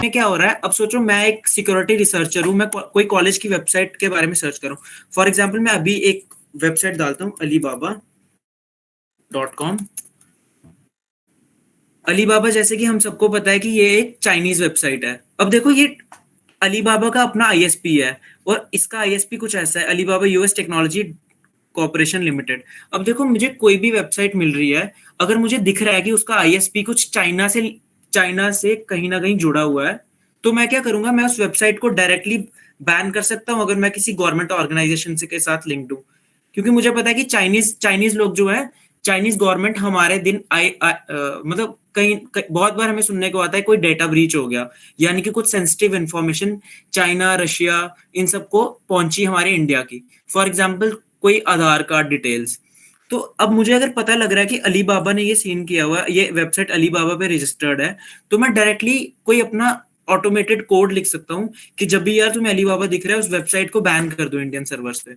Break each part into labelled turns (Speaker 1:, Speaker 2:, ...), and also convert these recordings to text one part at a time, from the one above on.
Speaker 1: इसमें क्या हो रहा है, अब सोचो मैं एक सिक्योरिटी रिसर्चर हूँ, मैं कोई कॉलेज की वेबसाइट के बारे में सर्च करूँ। फॉर एग्जाम्पल मैं अभी एक वेबसाइट डालता हूँ alibaba.com। अलीबाबा जैसे कि हम सबको पता है कि ये एक चाइनीज वेबसाइट है। अब देखो ये अलीबाबा का अपना आईएसपी है, और इसका आईएसपी कुछ ऐसा है, Alibaba US technology corporation limited. अब देखो मुझे कोई भी वेबसाइट मिल रही है, अगर मुझे दिख रहा है कि उसका आईएसपी कुछ चाइना से कहीं ना कहीं जुड़ा हुआ है, तो मैं क्या करूंगा, मैं उस वेबसाइट को डायरेक्टली बैन कर सकता हूं अगर मैं किसी गवर्नमेंट ऑर्गेनाइजेशन से के साथ लिंक्ड हूं। क्योंकि मुझे पता है कि चाइनीज लोग जो है, चाइनीज गवर्नमेंट हमारे दिन मतलब बहुत बार हमें सुनने को आता है कोई डेटा ब्रीच हो गया, यानी कि कुछ सेंसिटिव इंफॉर्मेशन चाइना, रशिया, इन सबको पहुंची हमारे इंडिया की। फॉर एग्जाम्पल कोई आधार कार्ड डिटेल्स। तो अब मुझे अगर पता लग रहा है कि अलीबाबा ने ये सीन किया हुआ, ये वेबसाइट अलीबाबा पे रजिस्टर्ड है, तो मैं डायरेक्टली कोई अपना ऑटोमेटेड कोड लिख सकता हूँ कि जब भी यार तुम्हें अलीबाबा दिख रहा है, उस वेबसाइट को बैन कर दो इंडियन सर्वर्स पे।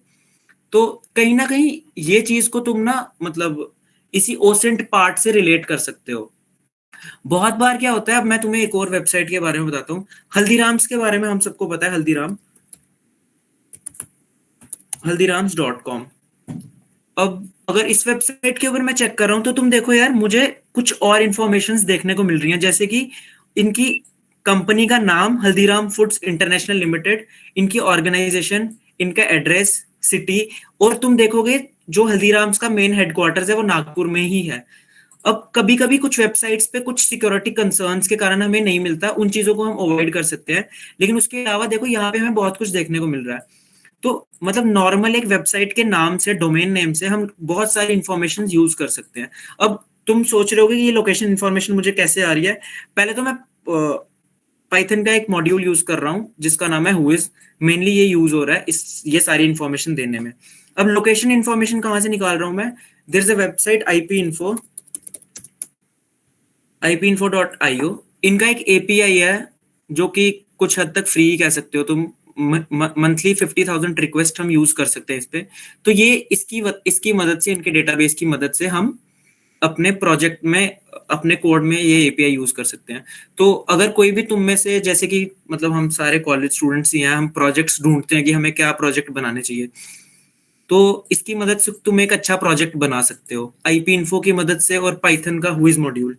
Speaker 1: तो कहीं ना कहीं ये चीज को तुम ना मतलब इसी ओसेंट पार्ट से रिलेट कर सकते हो। बहुत बार क्या होता है, अब मैं तुम्हें एक और वेबसाइट के बारे में बताता हूँ, हल्दीराम्स के बारे में हम सबको पता है, हल्दीराम्स.com। अब अगर इस वेबसाइट के ऊपर मैं चेक कर रहा हूँ, तो तुम देखो यार मुझे कुछ और इंफॉर्मेशंस देखने को मिल रही हैं, जैसे कि इनकी कंपनी का नाम हल्दीराम फूड्स इंटरनेशनल लिमिटेड, इनकी ऑर्गेनाइजेशन, इनका एड्रेस, सिटी, और तुम देखोगे जो हल्दीराम्स का मेन हेडक्वार्टर्स है वो नागपुर में ही है। अब कभी कभी कुछ वेबसाइट्स पे कुछ सिक्योरिटी कंसर्न्स के कारण हमें नहीं मिलता, उन चीजों को हम अवॉइड कर सकते हैं, लेकिन उसके अलावा देखो यहाँ पे हमें बहुत कुछ देखने को मिल रहा है। तो मतलब नॉर्मल एक वेबसाइट के नाम से, डोमेन नेम से हम बहुत सारी इंफॉर्मेशन यूज कर सकते हैं। अब तुम सोच रहे हो कि ये लोकेशन इंफॉर्मेशन मुझे कैसे आ रही है। पहले तो मैं पाइथन का एक मॉड्यूल यूज कर रहा हूँ जिसका नाम है हुइज, मेनली ये यूज हो रहा है ये सारी इंफॉर्मेशन देने में। अब लोकेशन इंफॉर्मेशन कहाँ से निकाल रहा हूँ मैं, there is a website ipinfo.io। इनका एक एपीआई है जो कि कुछ हद तक फ्री कह सकते हो तुम, मंथली 50,000 रिक्वेस्ट हम यूज कर सकते हैं इस पे। तो ये इसकी मदद से, इनके डेटाबेस की मदद से हम अपने प्रोजेक्ट में, अपने कोड में ये एपीआई यूज कर सकते हैं। तो अगर कोई भी तुम में से, जैसे कि मतलब हम सारे कॉलेज स्टूडेंट्स ही हैं, हम प्रोजेक्ट्स ढूंढते हैं कि हमें क्या प्रोजेक्ट बनाने चाहिए, तो इसकी मदद से तुम एक अच्छा प्रोजेक्ट बना सकते हो आईपी इन्फो की मदद से, और पाइथन का हुइज मॉड्यूल,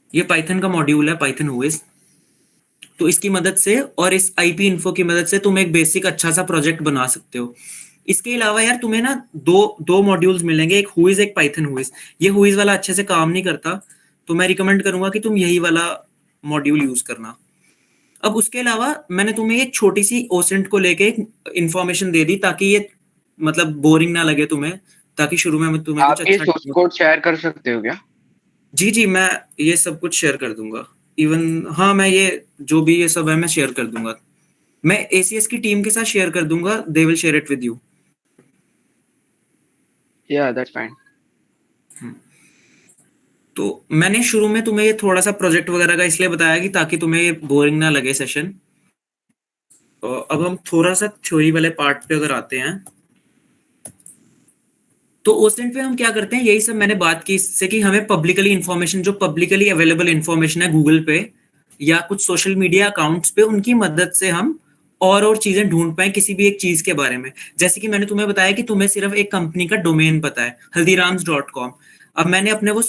Speaker 1: ये पाइथन का मॉड्यूल है, पाइथन हुइज। तो इसकी मदद से और इस आईपी इन्फो की मदद से तुम एक बेसिक अच्छा सा प्रोजेक्ट बना सकते हो। इसके अलावा यार तुम्हें ना दो मॉड्यूल्स मिलेंगे, एक हुइज, एक पाइथन हुइज। ये हुइज वाला अच्छे से काम नहीं करता, तो मैं रिकमेंड करूंगा कि तुम यही वाला मॉड्यूल यूज करना। अब उसके अलावा मैंने तुम्हें एक छोटी सी ओसेंट को लेके एक इंफॉर्मेशन दे दी, ताकि ये मतलब बोरिंग ना लगे तुम्हें, ताकि शुरू में तुम्हें कुछ
Speaker 2: आप ये
Speaker 1: अच्छा।
Speaker 2: सोर्स कोड शेयर कर सकते हो क्या?
Speaker 1: जी जी, मैं ये सब कुछ शेयर कर दूंगा। इवन हाँ, मैं ये जो भी ये सब है मैं शेयर कर दूंगा, मैं एसीएस की टीम के साथ शेयर कर दूंगा, they will share it with you.
Speaker 2: या दैट्स फाइन।
Speaker 1: तो मैंने शुरू में तुम्हें ये थोड़ा सा प्रोजेक्ट वगैरह का इसलिए बताया कि ताकि तुम्हें ये बोरिंग ना लगे सेशन। अब हम थोड़ा सा थ्योरी वाले पार्ट पे अगर आते हैं, तो ओसेंट पे हम क्या करते हैं, यही सब मैंने बात की इससे कि हमें पब्लिकली इंफॉर्मेशन, जो पब्लिकली अवेलेबल इंफॉर्मेशन है गूगल पे या कुछ सोशल मीडिया अकाउंट्स पे, उनकी मदद से हम और चीजें ढूंढ पाए किसी भी एक चीज के बारे में। जैसे कि मैंने तुम्हें बताया कि तुम्हें सिर्फ एक कंपनी का डोमेन पता है, हल्दीराम्स.com। अब मैंने अपने वो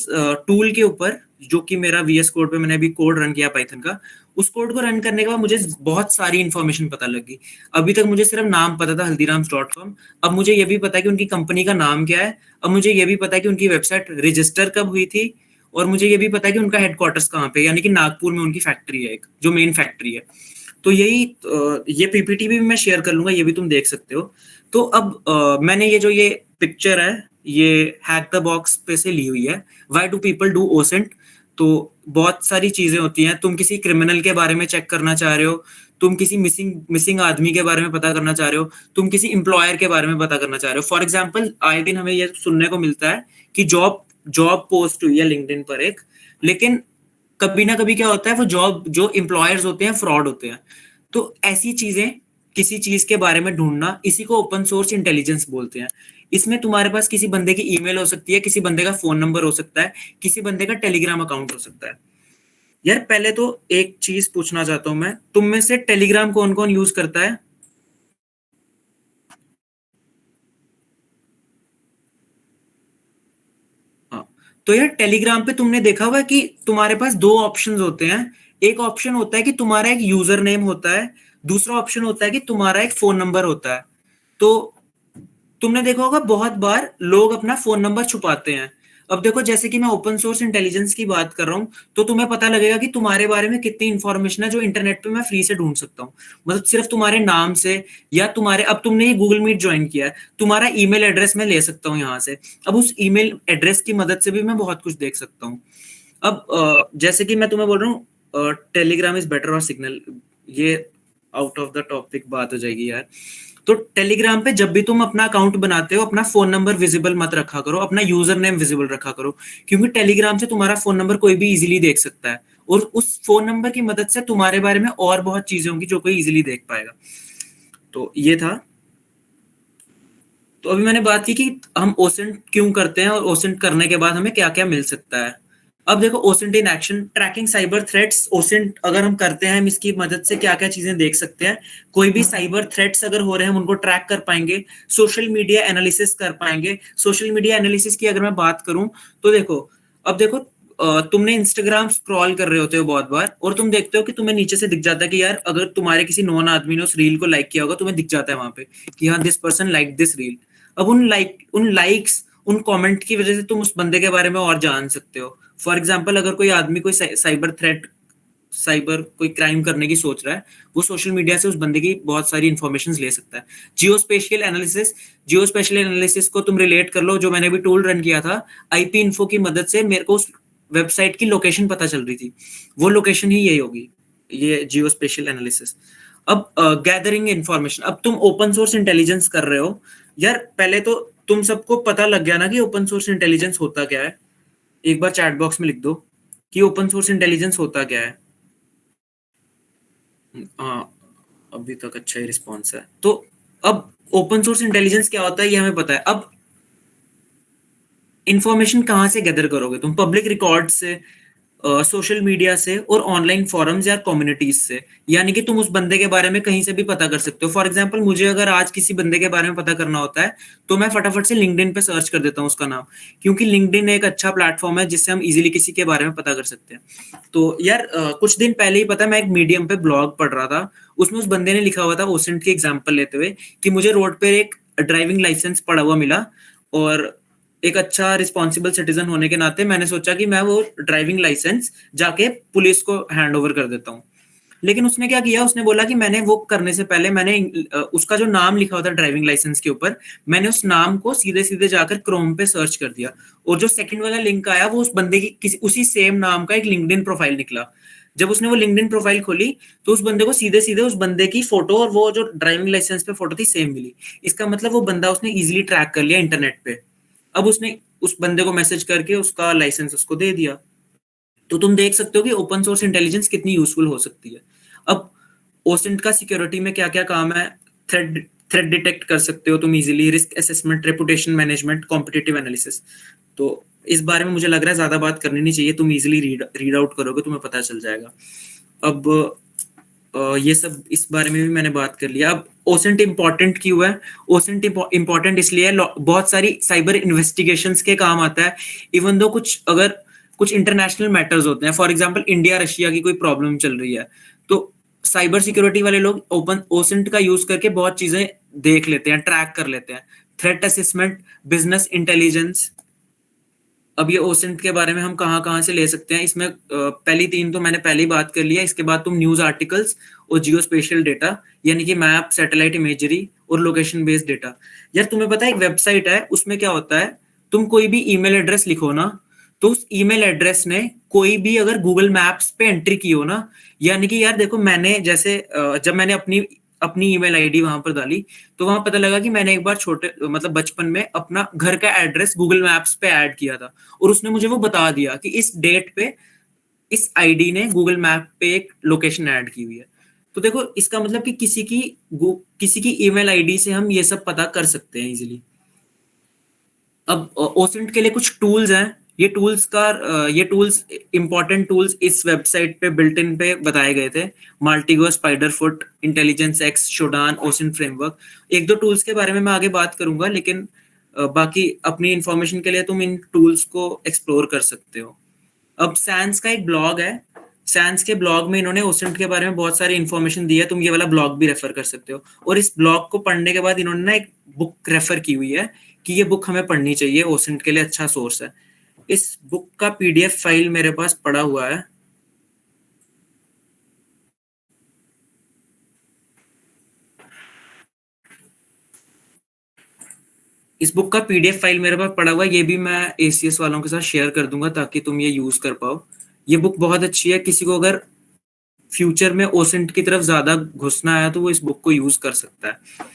Speaker 1: टूल के ऊपर, जो कि मेरा वीएस कोड पे मैंने अभी कोड रन किया पाइथन का, उस कोड को रन करने के बाद मुझे बहुत सारी इंफॉर्मेशन पता लगी। अभी तक मुझे सिर्फ नाम पता था, हल्दीराम्स.com। अब मुझे ये भी पता है कि उनकी कंपनी का नाम क्या है। अब मुझे ये भी पता है कि उनकी वेबसाइट रजिस्टर कब हुई थी, और मुझे ये भी पता है कि उनका हेडक्वार्टर्स कहाँ पे, यानी कि नागपुर में उनकी फैक्ट्री है एक, जो मेन फैक्ट्री है। तो यही ये पीपीटी भी मैं शेयर कर लूंगा, ये भी तुम देख सकते हो। तो अब मैंने ये जो ये पिक्चर है, ये हैक द बॉक्स पे से ली हुई है, why do people do OSINT. तो बहुत सारी चीजें होती हैं, तुम किसी क्रिमिनल के बारे में चेक करना चाह रहे हो, तुम किसी मिसिंग आदमी के बारे में पता करना चाह रहे हो, तुम किसी एम्प्लॉयर के बारे में पता करना चाह रहे हो। फॉर एग्जाम्पल आए दिन हमें ये सुनने को मिलता है कि जॉब पोस्ट हुई है लिंक्डइन पर एक, लेकिन कभी ना कभी क्या होता है, वो जॉब जो एम्प्लॉयर्स होते हैं फ्रॉड होते हैं। तो ऐसी चीजें, किसी चीज के बारे में ढूंढना, इसी को ओपन सोर्स इंटेलिजेंस बोलते हैं। इसमें तुम्हारे पास किसी बंदे की ईमेल हो सकती है, किसी बंदे का फोन नंबर हो सकता है, किसी बंदे का टेलीग्राम अकाउंट हो सकता है। यार पहले तो एक चीज पूछना चाहता हूं मैं, तुम में से टेलीग्राम कौन कौन यूज करता है? हाँ, तो यार टेलीग्राम पे तुमने देखा होगा कि तुम्हारे पास दो ऑप्शंस होते हैं। एक ऑप्शन होता है कि तुम्हारा एक यूजर नेम होता है, दूसरा ऑप्शन होता है कि तुम्हारा एक फोन नंबर होता है। तो तुमने देखा होगा बहुत बार लोग अपना फोन नंबर छुपाते हैं। अब देखो, जैसे कि मैं ओपन सोर्स इंटेलिजेंस की बात कर रहा हूँ, तो तुम्हें पता लगेगा कि तुम्हारे बारे में कितनी इंफॉर्मेशन है जो इंटरनेट पे मैं फ्री से ढूंढ सकता हूँ। मतलब सिर्फ तुम्हारे नाम से, या तुम्हारे, अब तुमने ये गूगल मीट ज्वाइन किया है, तुम्हारा ईमेल एड्रेस मैं ले सकता हूँ यहाँ से। अब उस ईमेल एड्रेस की मदद से भी मैं बहुत कुछ देख सकता हूँ। अब जैसे कि मैं तुम्हें बोल रहा हूँ टेलीग्राम इज बेटर और सिग्नल, ये आउट ऑफ द टॉपिक बात हो जाएगी यार। तो टेलीग्राम पे जब भी तुम अपना अकाउंट बनाते हो, अपना फोन नंबर विजिबल मत रखा करो, अपना यूजर नेम विजिबल रखा करो, क्योंकि टेलीग्राम से तुम्हारा फोन नंबर कोई भी इजीली देख सकता है, और उस फोन नंबर की मदद से तुम्हारे बारे में और बहुत चीजें होंगी जो कोई इजीली देख पाएगा। तो ये था। तो अभी मैंने बात की कि हम ओसेंट क्यों करते हैं और ओसेंट करने के बाद हमें क्या क्या मिल सकता है। अब देखो, OSINT in action, tracking cyber threats. OSINT अगर हम करते हैं, हम इसकी मदद से क्या क्या चीजें देख सकते हैं। कोई भी साइबर थ्रेट्स अगर हो रहे हैं हम उनको ट्रैक कर पाएंगे, सोशल मीडिया एनालिसिस कर पाएंगे। सोशल मीडिया एनालिसिस की अगर मैं बात करूं, तो देखो, अब देखो, तुमने इंस्टाग्राम स्क्रॉल कर रहे होते हो बहुत बार, और तुम देखते हो कि तुम्हें नीचे से दिख जाता है कि यार अगर तुम्हारे किसी नॉन आदमी ने उस रील को लाइक किया होगा, तुम्हें दिख जाता है वहां पे कि हाँ, this person like this reel. अब उन लाइक्स, उन कमेंट की वजह से तुम उस बंदे के बारे में और जान सकते हो। फॉर एग्जाम्पल, अगर कोई आदमी कोई साइबर थ्रेट, साइबर कोई क्राइम करने की सोच रहा है, वो सोशल मीडिया से उस बंदे की बहुत सारी इंफॉर्मेशन ले सकता है। जियो स्पेशियल एनालिसिस, जियो स्पेशियल एनालिसिस को तुम रिलेट कर लो, जो मैंने भी टूल रन किया था, आईपी इन्फो की मदद से मेरे को उस वेबसाइट की लोकेशन पता चल रही थी, वो लोकेशन ही यही होगी, ये जियो स्पेशियल एनालिसिस। अब गैदरिंग इंफॉर्मेशन, अब तुम ओपन सोर्स इंटेलिजेंस कर रहे हो। यार पहले तो तुम सबको पता लग गया ना कि ओपन सोर्स इंटेलिजेंस होता क्या है। एक बार चैट बॉक्स में लिख दो कि ओपन सोर्स इंटेलिजेंस होता क्या है। हाँ, अभी तक अच्छा ही रिस्पॉन्स है। तो अब ओपन सोर्स इंटेलिजेंस क्या होता है ये हमें पता है। अब इंफॉर्मेशन कहाँ से गैदर करोगे तुम? पब्लिक रिकॉर्ड से, सोशल मीडिया से, और ऑनलाइन फोरम्स या कम्युनिटीज से। यानी कि तुम उस बंदे के बारे में कहीं से भी पता कर सकते हो। फॉर एग्जांपल, मुझे अगर आज किसी बंदे के बारे में पता करना होता है, तो मैं फटाफट से लिंक्डइन पे सर्च कर देता हूँ उसका नाम, क्योंकि लिंक्डइन एक अच्छा प्लेटफॉर्म है जिससे हम इजीली किसी के बारे में पता कर सकते हैं। तो यार कुछ दिन पहले ही पता है, मैं एक मीडियम पे ब्लॉग पढ़ रहा था, उसमें उस बंदे ने लिखा हुआ था ओसेंट की एग्जाम्पल लेते हुए कि मुझे रोड पे एक ड्राइविंग लाइसेंस पड़ा हुआ मिला, और एक अच्छा रिस्पॉन्सिबल सिटीजन होने के नाते मैंने सोचा कि मैं वो ड्राइविंग लाइसेंस जाके पुलिस को हैंड ओवर कर देता हूँ। लेकिन उसने क्या किया, उसने बोला कि मैंने वो करने से पहले मैंने उसका जो नाम लिखा होता है ड्राइविंग लाइसेंस के ऊपर, मैंने उस नाम को सीधे सीधे जाकर क्रोम पे सर्च कर दिया, और जो सेकंड वाला लिंक आया वो उस बंदे की किसी उसी सेम नाम का एक लिंक्डइन प्रोफाइल निकला। जब उसने वो लिंक्डइन प्रोफाइल खोली, तो उस बंदे को सीधे सीधे उस बंदे की फोटो और वो जो ड्राइविंग लाइसेंस पे फोटो थी सेम मिली। इसका मतलब वो बंदा उसने इजिली ट्रैक कर लिया इंटरनेट पे। अब उसने उस बंदे को मैसेज करके उसका लाइसेंस उसको दे दिया। तो तुम देख सकते हो कि ओपन सोर्स इंटेलिजेंस कितनी यूजफुल हो सकती है। अब ओसेंट का सिक्योरिटी में क्या क्या काम है? थ्रेड थ्रेड डिटेक्ट कर सकते हो तुम easily, risk assessment, reputation management, competitive analysis. तो इस बारे में मुझे लग रहा है ज्यादा बात करनी नहीं चाहिए, तुम इजीली रीड आउट करोगे, तुम्हें पता चल जाएगा। अब ये सब इस बारे में भी मैंने बात कर लिया। अब ओसेंट इंपॉर्टेंट क्यों है? ओसेंट इंपॉर्टेंट इसलिए है, बहुत सारी साइबर इन्वेस्टिगेशंस के काम आता है। इवन दो कुछ, अगर कुछ इंटरनेशनल मैटर्स होते हैं, फॉर एग्जांपल इंडिया रशिया की कोई प्रॉब्लम चल रही है, तो साइबर सिक्योरिटी वाले लोग ओपन ओसेंट का यूज करके बहुत चीजें देख लेते हैं, ट्रैक कर लेते हैं। Threat assessment, business intelligence. अब ये ओसेंट के बारे में हम कहाँ कहाँ से ले सकते हैं, इसमें पहली तीन तो मैंने पहले ही बात कर लिया। इसके बाद तुम न्यूज आर्टिकल्स और जियो स्पेशियल डेटा, यानी कि मैप, सैटेलाइट इमेजरी और लोकेशन बेस्ड डेटा। यार तुम्हें पता है एक वेबसाइट है, उसमें क्या होता है, तुम कोई भी ईमेल एड्रेस लिखो ना, तो उस ईमेल एड्रेस ने कोई भी अगर गूगल मैप्स पे एंट्री की हो ना, यानी कि यार देखो, मैंने जैसे जब मैंने अपनी अपनी ईमेल आईडी वहां पर डाली, तो वहां पता लगा कि मैंने एक बार छोटे मतलब बचपन में अपना घर का एड्रेस गूगल मैप्स पे ऐड किया था, और उसने मुझे वो बता दिया कि इस डेट पे इस आईडी ने गूगल मैप पे एक लोकेशन ऐड की हुई है। तो देखो, इसका मतलब कि किसी की ईमेल आईडी से हम ये सब पता कर सकते हैं इजीली। अब ओसेंट के लिए कुछ टूल्स हैं। ये टूल्स इंपॉर्टेंट टूल्स इस वेबसाइट पे बिल्ट इन पे बताए गए थे। Maltego, SpiderFoot, Intelligence X, Shodan, OSINT framework. एक दो टूल्स के बारे में मैं आगे बात करूंगा, लेकिन बाकी अपनी इंफॉर्मेशन के लिए तुम इन टूल्स को एक्सप्लोर कर सकते हो। अब सैंस का एक ब्लॉग है। सैंस के ब्लॉग में इन्होंने ओसेंट के बारे में बहुत सारी इन्फॉर्मेशन दी है। तुम ये वाला ब्लॉग भी रेफर कर सकते हो। और इस ब्लॉग को पढ़ने के बाद इन्होंने ना एक बुक रेफर की हुई है कि ये बुक हमें पढ़नी चाहिए, ओसेंट के लिए अच्छा सोर्स है। इस बुक का पीडीएफ फाइल मेरे पास पड़ा हुआ है। इस बुक का पीडीएफ फाइल मेरे पास पड़ा हुआ है। ये भी मैं एसीएस वालों के साथ शेयर कर दूंगा ताकि तुम ये यूज कर पाओ। ये बुक बहुत अच्छी है। किसी को अगर फ्यूचर में ओसेंट की तरफ ज्यादा घुसना है तो वो इस बुक को यूज कर सकता है।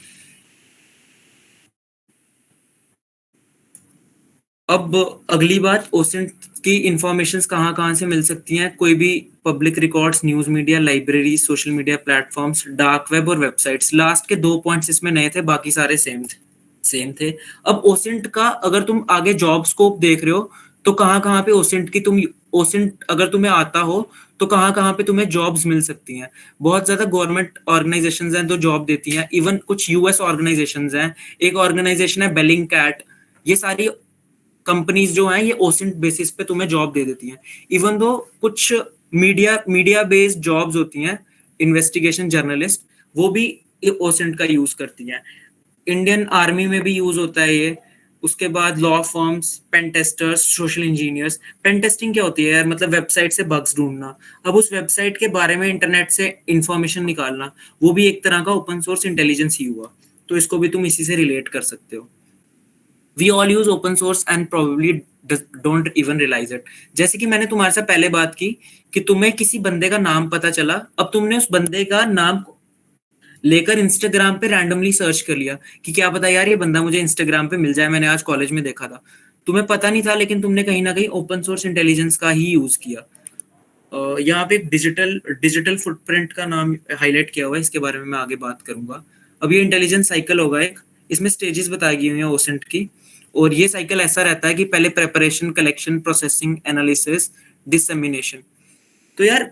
Speaker 1: अब अगली बात, ओसेंट की इंफॉर्मेशंस कहाँ कहाँ से मिल सकती हैं। कोई भी public records, news media, library, social media platforms, dark web और वेबसाइट्स। लास्ट के 2 पॉइंट्स इसमें नए थे, बाकी सारे सेम थे। अब ओसेंट का अगर तुम आगे जॉब स्कोप देख रहे हो तो कहाँ कहाँ पे ओसेंट अगर तुम्हें आता हो तो कहाँ कहाँ पे तुम्हें जॉब्स मिल सकती हैं। बहुत ज्यादा गवर्नमेंट ऑर्गेनाइजेशंस हैं जो जॉब देती हैं। इवन कुछ यूएस ऑर्गेनाइजेशंस हैं। एक ऑर्गेनाइजेशन है बेलिंग कैट। ये सारी कंपनीज जो हैं ये ओसेंट बेसिस पे तुम्हें जॉब दे देती हैं। इवन दो कुछ मीडिया बेस्ड जॉब्स होती हैं, इन्वेस्टिगेशन जर्नलिस्ट, वो भी ओसेंट का यूज करती हैं। इंडियन आर्मी में भी यूज होता है ये। उसके बाद law firms, pen testers, social engineers. Pen testing क्या होती है यार? मतलब वेबसाइट से बग्स ढूंढना। अब उस वेबसाइट के बारे में इंटरनेट से इंफॉर्मेशन निकालना, वो भी एक तरह का ओपन सोर्स इंटेलिजेंस ही हुआ। तो इसको भी तुम इसी से रिलेट कर सकते हो। We all use open source and probably don't even realise it. जैसे कि मैंने तुम्हारे से पहले बात की कि तुम्हें किसी बंदे का नाम पता चला। अब तुमने उस बंदे का नाम लेकर इंस्टाग्राम पे रैंडमली सर्च कर लिया कि क्या पता यार ये बंदा मुझे इंस्टाग्राम पे मिल जाए, मैंने आज कॉलेज में देखा था। तुम्हें पता नहीं था, लेकिन तुमने कहीं ना कहीं ओपन सोर्स इंटेलिजेंस का ही यूज किया। यहाँ पे एक डिजिटल फुटप्रिंट का नाम हाईलाइट किया हुआ है, इसके बारे में मैं आगे बात करूंगा। अब ये इंटेलिजेंस साइकिल होगा एक। इसमें स्टेजेस बताई गई हुई हैं ओसेंट की। और ये साइकिल ऐसा रहता है कि पहले preparation, collection, processing, analysis, dissemination. तो यार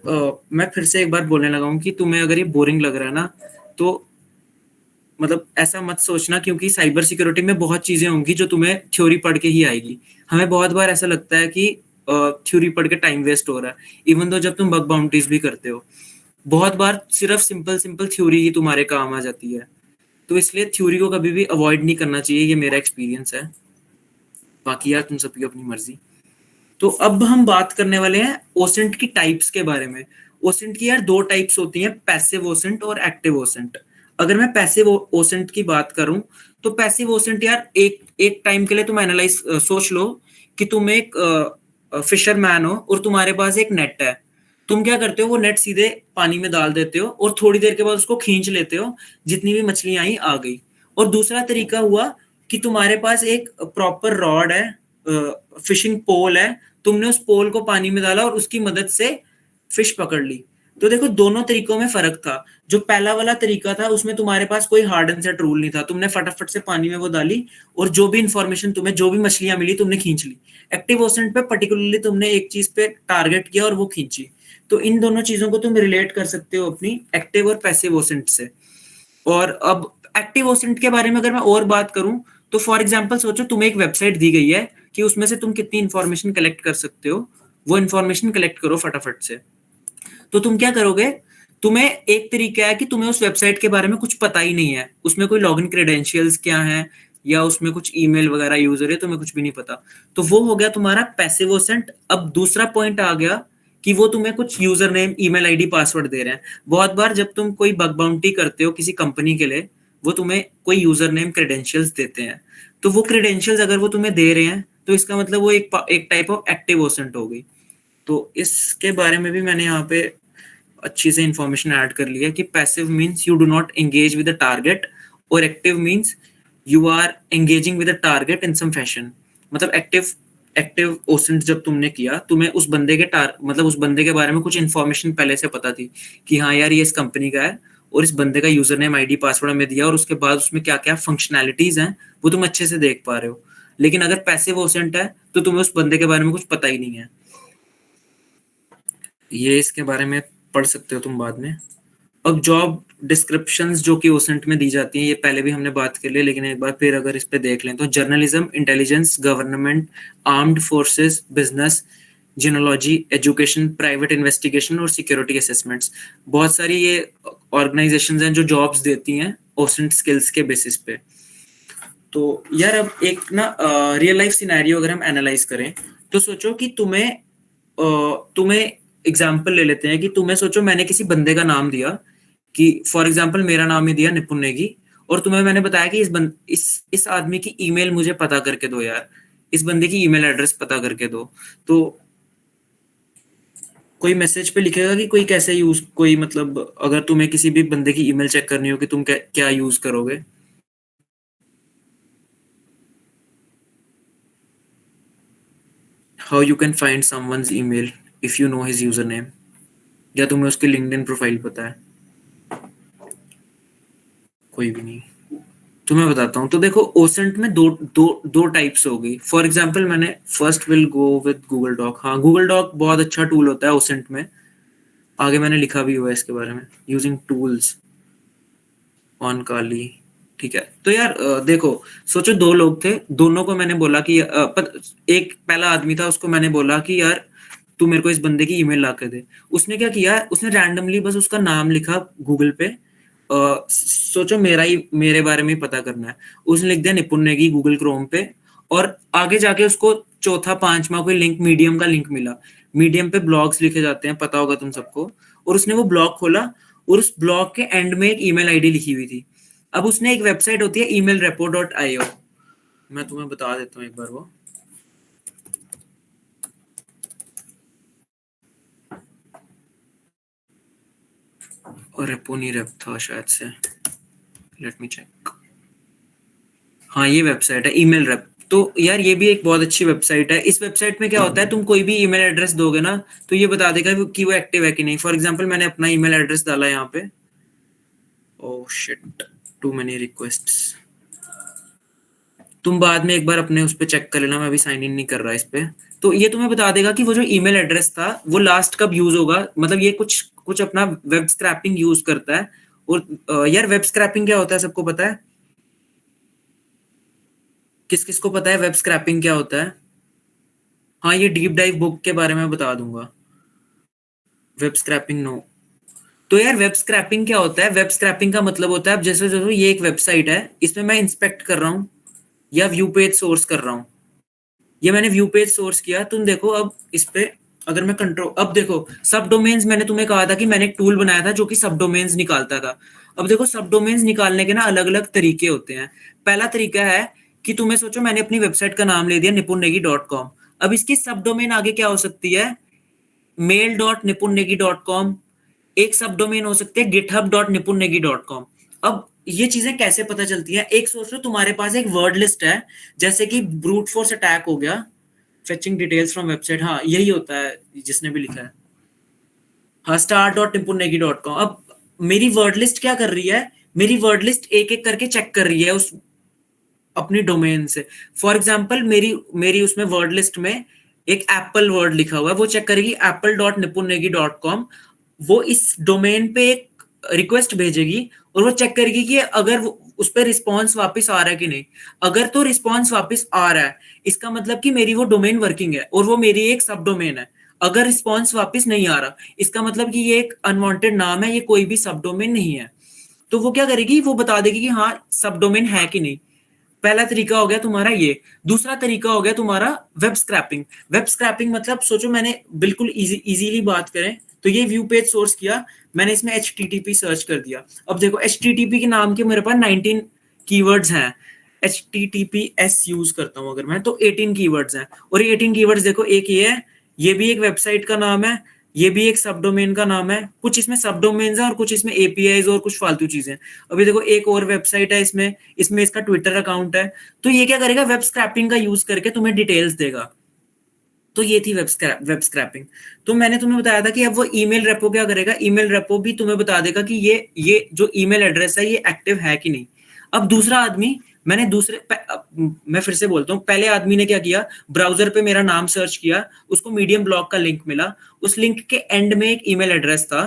Speaker 1: मैं फिर से एक बार बोलने लगा हूँ कि तुम्हें अगर ये बोरिंग लग रहा है ना, तो मतलब ऐसा मत सोचना, क्योंकि साइबर सिक्योरिटी में बहुत चीजें होंगी जो तुम्हें थ्योरी पढ़ के ही आएगी। हमें बहुत बार ऐसा लगता है कि थ्योरी पढ़ के टाइम वेस्ट हो रहा है, इवन दो जब तुम बग बाउंटीज भी करते हो बहुत बार सिर्फ सिंपल सिंपल थ्योरी ही तुम्हारे काम आ जाती है। तो इसलिए थ्योरी को कभी भी अवॉइड नहीं करना चाहिए, ये मेरा एक्सपीरियंस है। बाकी यार तुम सबकी अपनी मर्जी। तो अब हम बात करने वाले हैं ओसेंट की टाइप्स के बारे में। ओसेंट की यार 2 टाइप्स होती हैं, पैसिव ओसेंट और एक्टिव ओसेंट। अगर मैं पैसिव ओसेंट की बात करूं तो पैसिव ओसेंट यार एक एक टाइम के लिए तुम सोच लो कि तुम एक फिशरमैन हो और तुम्हारे पास एक नेट है। तुम क्या करते हो, वो नेट सीधे पानी में डाल देते हो और थोड़ी देर के बाद उसको खींच लेते हो, जितनी भी मछलियां आई आ गई। और दूसरा तरीका हुआ कि तुम्हारे पास एक प्रॉपर रॉड है, फिशिंग पोल है, तुमने उस पोल को पानी में डाला और उसकी मदद से फिश पकड़ ली। तो देखो दोनों तरीकों में फर्क था। जो पहला वाला तरीका था उसमें तुम्हारे पास कोई हार्ड एंड सेट रूल नहीं था, तुमने फटाफट से पानी में वो डाली और जो भी इंफॉर्मेशन तुम्हें, जो भी मछलियां मिली तुमने खींच ली। एक्टिव ओसेंट पे पर्टिकुलरली तुमने एक चीज पे टारगेट किया और वो खींची। तो इन दोनों चीजों को तुम रिलेट कर सकते हो अपनी एक्टिव और पैसिव ओसेंट से। और अब एक्टिव ओसेंट के बारे में अगर मैं और बात करूं तो फॉर एग्जांपल सोचो तुम्हें एक वेबसाइट दी गई है कि उसमें से तुम कितनी इंफॉर्मेशन कलेक्ट कर सकते हो, वो इंफॉर्मेशन कलेक्ट करो फटाफट से। तो तुम क्या करोगे, तुम्हें एक तरीका है कि तुम्हें उस वेबसाइट के बारे में कुछ पता ही नहीं है, उसमें कोई लॉगिन क्रेडेंशियल्स क्या है या उसमें कुछ ईमेल वगैरह यूजर है, तुम्हें कुछ भी नहीं पता। तो वो हो गया तुम्हारा पैसिव ओसेंट। अब दूसरा पॉइंट आ गया कि वो तुम्हें कुछ user name, email ID, password दे रहे हैं। बहुत बार जब तुम कोई बग बाउंटी करते हो किसी कंपनी के लिए, वो तुम्हें कोई यूजर नेम, क्रेडेंशियल्स देते हैं। तो वो क्रेडेंशियल्स अगर वो तुम्हें दे रहे हैं तो इसका मतलब वो एक टाइप ऑफ एक्टिव ओसेंट हो गई। तो इसके बारे में भी मैंने यहाँ पे अच्छी से इंफॉर्मेशन ऐड कर लिया कि passive means you do not engage with the target और active means you are engaging with the target in some fashion. मतलब एक्टिव ओसेंट जब तुमने किया, तुम्हें उस बंदे के मतलब उस बंदे के बारे में कुछ इन्फॉर्मेशन पहले से पता थी कि हाँ यार ये इस कंपनी का है और इस बंदे का यूजर नेम, आईडी, पासवर्ड हमें दिया और उसके बाद उसमें क्या क्या फंक्शनैलिटीज हैं वो तुम अच्छे से देख पा रहे हो। लेकिन अगर पैसिव ओसेंट है तो तुम्हें उस बंदे के बारे में कुछ पता ही नहीं है। ये इसके बारे में पढ़ सकते हो तुम बाद में। अब जॉब डिस्क्रिप्शंस जो कि ओसेंट में दी जाती हैं, ये पहले भी हमने बात कर ली, लेकिन एक बार फिर अगर इस पे देख लें तो journalism, intelligence, government, armed forces, business, genealogy, education, private investigation और सिक्योरिटी असेसमेंट्स, बहुत सारी ये ऑर्गेनाइजेशंस हैं जो जॉब्स देती हैं ओसेंट स्किल्स के बेसिस पे। तो यार अब एक ना रियल लाइफ सिनेरियो अगर हम एनालाइज करें तो सोचो कि तुम्हें एग्जांपल ले लेते हैं कि तुम्हें सोचो मैंने किसी बंदे का नाम दिया कि फॉर एग्जांपल मेरा नाम ही दिया निपुण नेगी, और तुम्हें मैंने बताया कि इस आदमी की ईमेल मुझे पता करके दो यार, इस बंदे की ईमेल एड्रेस पता करके दो। तो कोई मैसेज पे लिखेगा कि कोई कैसे यूज, कोई मतलब अगर तुम्हें किसी भी बंदे की ईमेल चेक करनी हो कि तुम क्या यूज करोगे? How you can find someone's email if you know his user name, या तुम्हें उसके लिंक्डइन प्रोफाइल पता है? कोई भी नहीं। तो मैं बताता हूँ। तो देखो ओसेंट में दो टाइप्स होगी। फॉर एग्जांपल मैंने first will go with Google Doc. हाँ, गूगल डॉक बहुत अच्छा टूल होता है ओसेंट में, आगे मैंने लिखा भी हुआ है इसके बारे में, यूजिंग टूल्स ऑन काली। ठीक है, तो यार देखो सोचो दो लोग थे, दोनों को मैंने बोला कि एक पहला आदमी था, उसको मैंने बोला कि यार तू मेरे को इस बंदे की ईमेल ला कर दे। उसने क्या किया, उसने रैंडमली बस उसका नाम लिखा गूगल पे, सोचो मेरे बारे में पता करना है, उसने लिख दिया निपुण नेगी गूगल क्रोम पे, और आगे जाके उसको चौथा पांचवा कोई लिंक, मीडियम का लिंक मिला। मीडियम पे ब्लॉग्स लिखे जाते हैं, पता होगा तुम सबको, और उसने वो ब्लॉग खोला और उस ब्लॉग के एंड में एक ईमेल आईडी लिखी हुई थी। अब उसने एक वेबसाइट होती है emailrepo.io, मैं तुम्हें बता देता हूँ एक बार वो। और रेपो नहीं रेप था शायद से, लेट मी चेक। हाँ ये वेबसाइट है ईमेल रेप। तो यार ये भी एक बहुत अच्छी वेबसाइट है। इस वेबसाइट में क्या होता है, तुम कोई भी ईमेल एड्रेस दोगे ना तो ये बता देगा कि वो एक्टिव है कि नहीं। फॉर एग्जांपल मैंने अपना ईमेल एड्रेस डाला यहाँ पे, oh shit, too many requests. तुम बाद में एक बार अपने उस पे चेक कर लेना, मैं अभी साइन इन नहीं कर रहा इस पे। तो ये तुम्हें बता देगा कि वो जो ईमेल एड्रेस था वो लास्ट कब यूज होगा, मतलब ये कुछ अपना वेब स्क्रैपिंग यूज करता है। और यार वेब स्क्रैपिंग क्या होता है सबको पता है? किस किस को पता है वेब स्क्रैपिंग क्या होता है? हाँ ये डीप डाइव बुक के बारे में बता दूंगा। Web scraping no. तो यार वेब स्क्रैपिंग क्या होता है? वेब स्क्रैपिंग का मतलब होता है, अब जैसे जैसे ये एक वेबसाइट है, इसमें मैं इंस्पेक्ट कर रहा हूँ या व्यू पेज सोर्स कर रहा हूँ। ये मैंने व्यू पेज सोर्स किया, तुम देखो अब इस पे अगर मैं कंट्रोल, अब देखो सब डोमेन्स, मैंने तुम्हें कहा था कि मैंने एक टूल बनाया था जो कि सब डोमेन्स निकालता था। अब देखो सब डोमेन्स निकालने के ना अलग अलग तरीके होते हैं। पहला तरीका है कि तुम्हें सोचो मैंने अपनी वेबसाइट का नाम ले दिया nipunneगी.com। अब इसकी सब डोमेन आगे क्या हो सकती है? mail.nipunneगी.com। एक सब डोमेन हो सकती है github.nipunneगी.com। अब ये चीजें कैसे पता चलती हैं? एक सोच लो तुम्हारे पास एक वर्ड लिस्ट है, जैसे कि ब्रूट फोर्स अटैक हो गया, फेचिंग डिटेल्स फ्रॉम वेबसाइट, हाँ यही होता है जिसने भी लिखा है। हाँ start.nipunneगी.com। अब मेरी वर्ड लिस्ट क्या कर रही है? मेरी वर्ड लिस्ट एक एक करके चेक कर रही है उस अपनी डोमेन से। फॉर एग्जाम्पल मेरी उसमें वर्ड लिस्ट में एक एप्पल वर्ड लिखा हुआ है, वो चेक करेगी apple.nipunneगी.com। वो इस डोमेन पे एक रिक्वेस्ट भेजेगी और वो चेक करेगी कि अगर उस पर रिस्पॉन्स वापस आ रहा है कि नहीं। अगर तो रिस्पॉन्स वापस आ रहा है, इसका मतलब कि मेरी वो डोमेन वर्किंग है और वो मेरी एक सब डोमेन है। अगर रिस्पॉन्स वापस नहीं आ रहा, इसका मतलब कि ये एक अनवांटेड नाम है, ये कोई भी सब डोमेन नहीं है। तो वो क्या करेगी, वो बता देगी कि हाँ सब डोमेन है कि नहीं। पहला तरीका हो गया तुम्हारा ये। दूसरा तरीका हो गया तुम्हारा वेब स्क्रैपिंग। वेब स्क्रैपिंग मतलब सोचो मैंने बिल्कुल इजीली बात करें तो ये व्यू पेज सोर्स किया, मैंने इसमें HTTP सर्च कर दिया। अब देखो HTTP के नाम के मेरे पास 19 कीवर्ड्स हैं। HTTPS यूज करता हूं अगर मैं, तो 18 कीवर्ड्स हैं। और ये 18 कीवर्ड्स देखो, एक ये है, ये भी एक वेबसाइट का नाम है, ये भी एक सब डोमेन का नाम है, कुछ इसमें सब डोमेन्स हैं और कुछ इसमें APIs और कुछ फालतू चीजें। अभी देखो एक और वेबसाइट है, इसमें इसमें इसका ट्विटर अकाउंट है। तो ये क्या करेगा, वेब स्क्रैपिंग का यूज करके तुम्हें डिटेल्स देगा। तो ये थी वेब स्क्रैपिंग। तो मैंने तुम्हें बताया था कि अब वो ईमेल रेपो क्या करेगा, ईमेल रेपो भी तुम्हें बता देगा कि ये जो ईमेल एड्रेस है ये एक्टिव है कि नहीं। अब दूसरा आदमी मैंने मैं फिर से बोलता हूँ, पहले आदमी ने क्या किया, ब्राउजर पे मेरा नाम सर्च किया, उसको मीडियम ब्लॉग का लिंक मिला, उस लिंक के एंड में एक ईमेल एड्रेस था,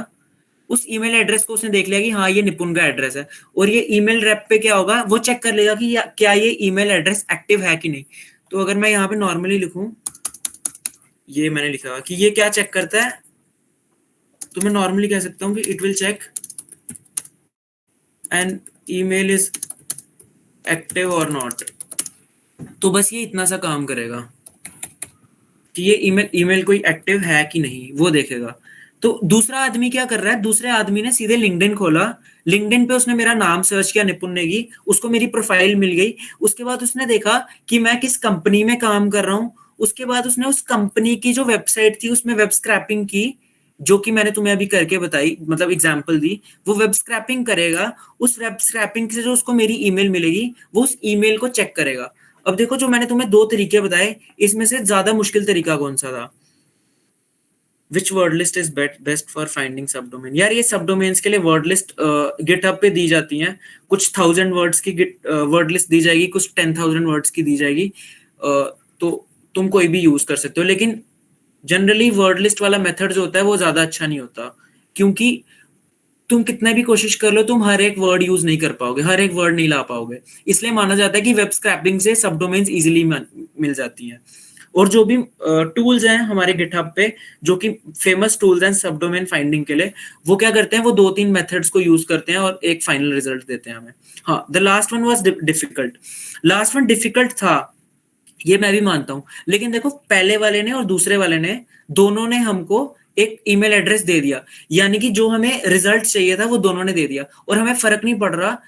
Speaker 1: उस ईमेल एड्रेस को उसने देख लिया कि हाँ ये निपुण का एड्रेस है, और ये ईमेल रेप पे क्या होगा, वो चेक कर लेगा कि क्या ये ईमेल एड्रेस एक्टिव है कि नहीं। तो अगर मैं यहाँ पे नॉर्मली लिखूं, ये मैंने लिखा कि ये क्या चेक करता है, तो मैं नॉर्मली कह सकता हूँ कि it will check an email is active और नॉट। तो बस ये इतना सा काम करेगा कि ये ईमेल कोई एक्टिव है कि नहीं, वो देखेगा। तो दूसरा आदमी क्या कर रहा है, दूसरे आदमी ने सीधे लिंक्डइन खोला, लिंक्डइन पे उसने मेरा नाम सर्च किया निपुण नेगी, उसको मेरी प्रोफाइल मिल गई, उसके बाद उसने देखा कि मैं किस कंपनी में काम कर रहा हूँ, उसके बाद उसने उस कंपनी की जो वेबसाइट थी उसमें वेब स्क्रैपिंग की, जो कि मैंने तुम्हें अभी करके बताई, मतलब एग्जांपल दी, वो वेब स्क्रैपिंग करेगा, उस वेब स्क्रैपिंग से जो उसको मेरी ईमेल मिलेगी वो उस ईमेल को चेक करेगा। अब देखो जो मैंने तुम्हें दो तरीके बताए, इसमें से ज्यादा मुश्किल तरीका कौन सा था, which word list is best for finding सब डोमेन। यार ये सब डोमेन्स के लिए वर्ड लिस्ट गिटहब पे दी जाती हैं, कुछ 1000 वर्ड्स की वर्ड लिस्ट दी जाएगी, कुछ 10,000 वर्ड्स की दी जाएगी, तो तुम कोई भी यूज कर सकते हो, लेकिन जनरली वर्ड लिस्ट वाला मेथड जो होता है वो ज्यादा अच्छा नहीं होता, क्योंकि तुम कितना भी कोशिश कर लो तुम हर एक वर्ड यूज नहीं कर पाओगे, हर एक वर्ड नहीं ला पाओगे, इसलिए माना जाता है कि वेब स्क्रैपिंग से सब डोमेन्स इजिली मिल जाती हैं। और जो भी टूल्स हैं हमारे गिटहब पे, जो कि फेमस टूल्स हैं सब डोमेन फाइंडिंग के लिए, वो क्या करते हैं, वो 2-3 मेथड्स को यूज करते हैं और एक फाइनल रिजल्ट देते हैं हमें। हाँ, the last one was difficult, last one difficult था, ये मैं भी मानता हूं, लेकिन देखो पहले वाले ने और दूसरे वाले ने, दोनों ने हमको एक ईमेल एड्रेस दे दिया, यानी कि जो हमें रिजल्ट चाहिए था वो दोनों ने दे दिया, और हमें फर्क नहीं पड़ रहा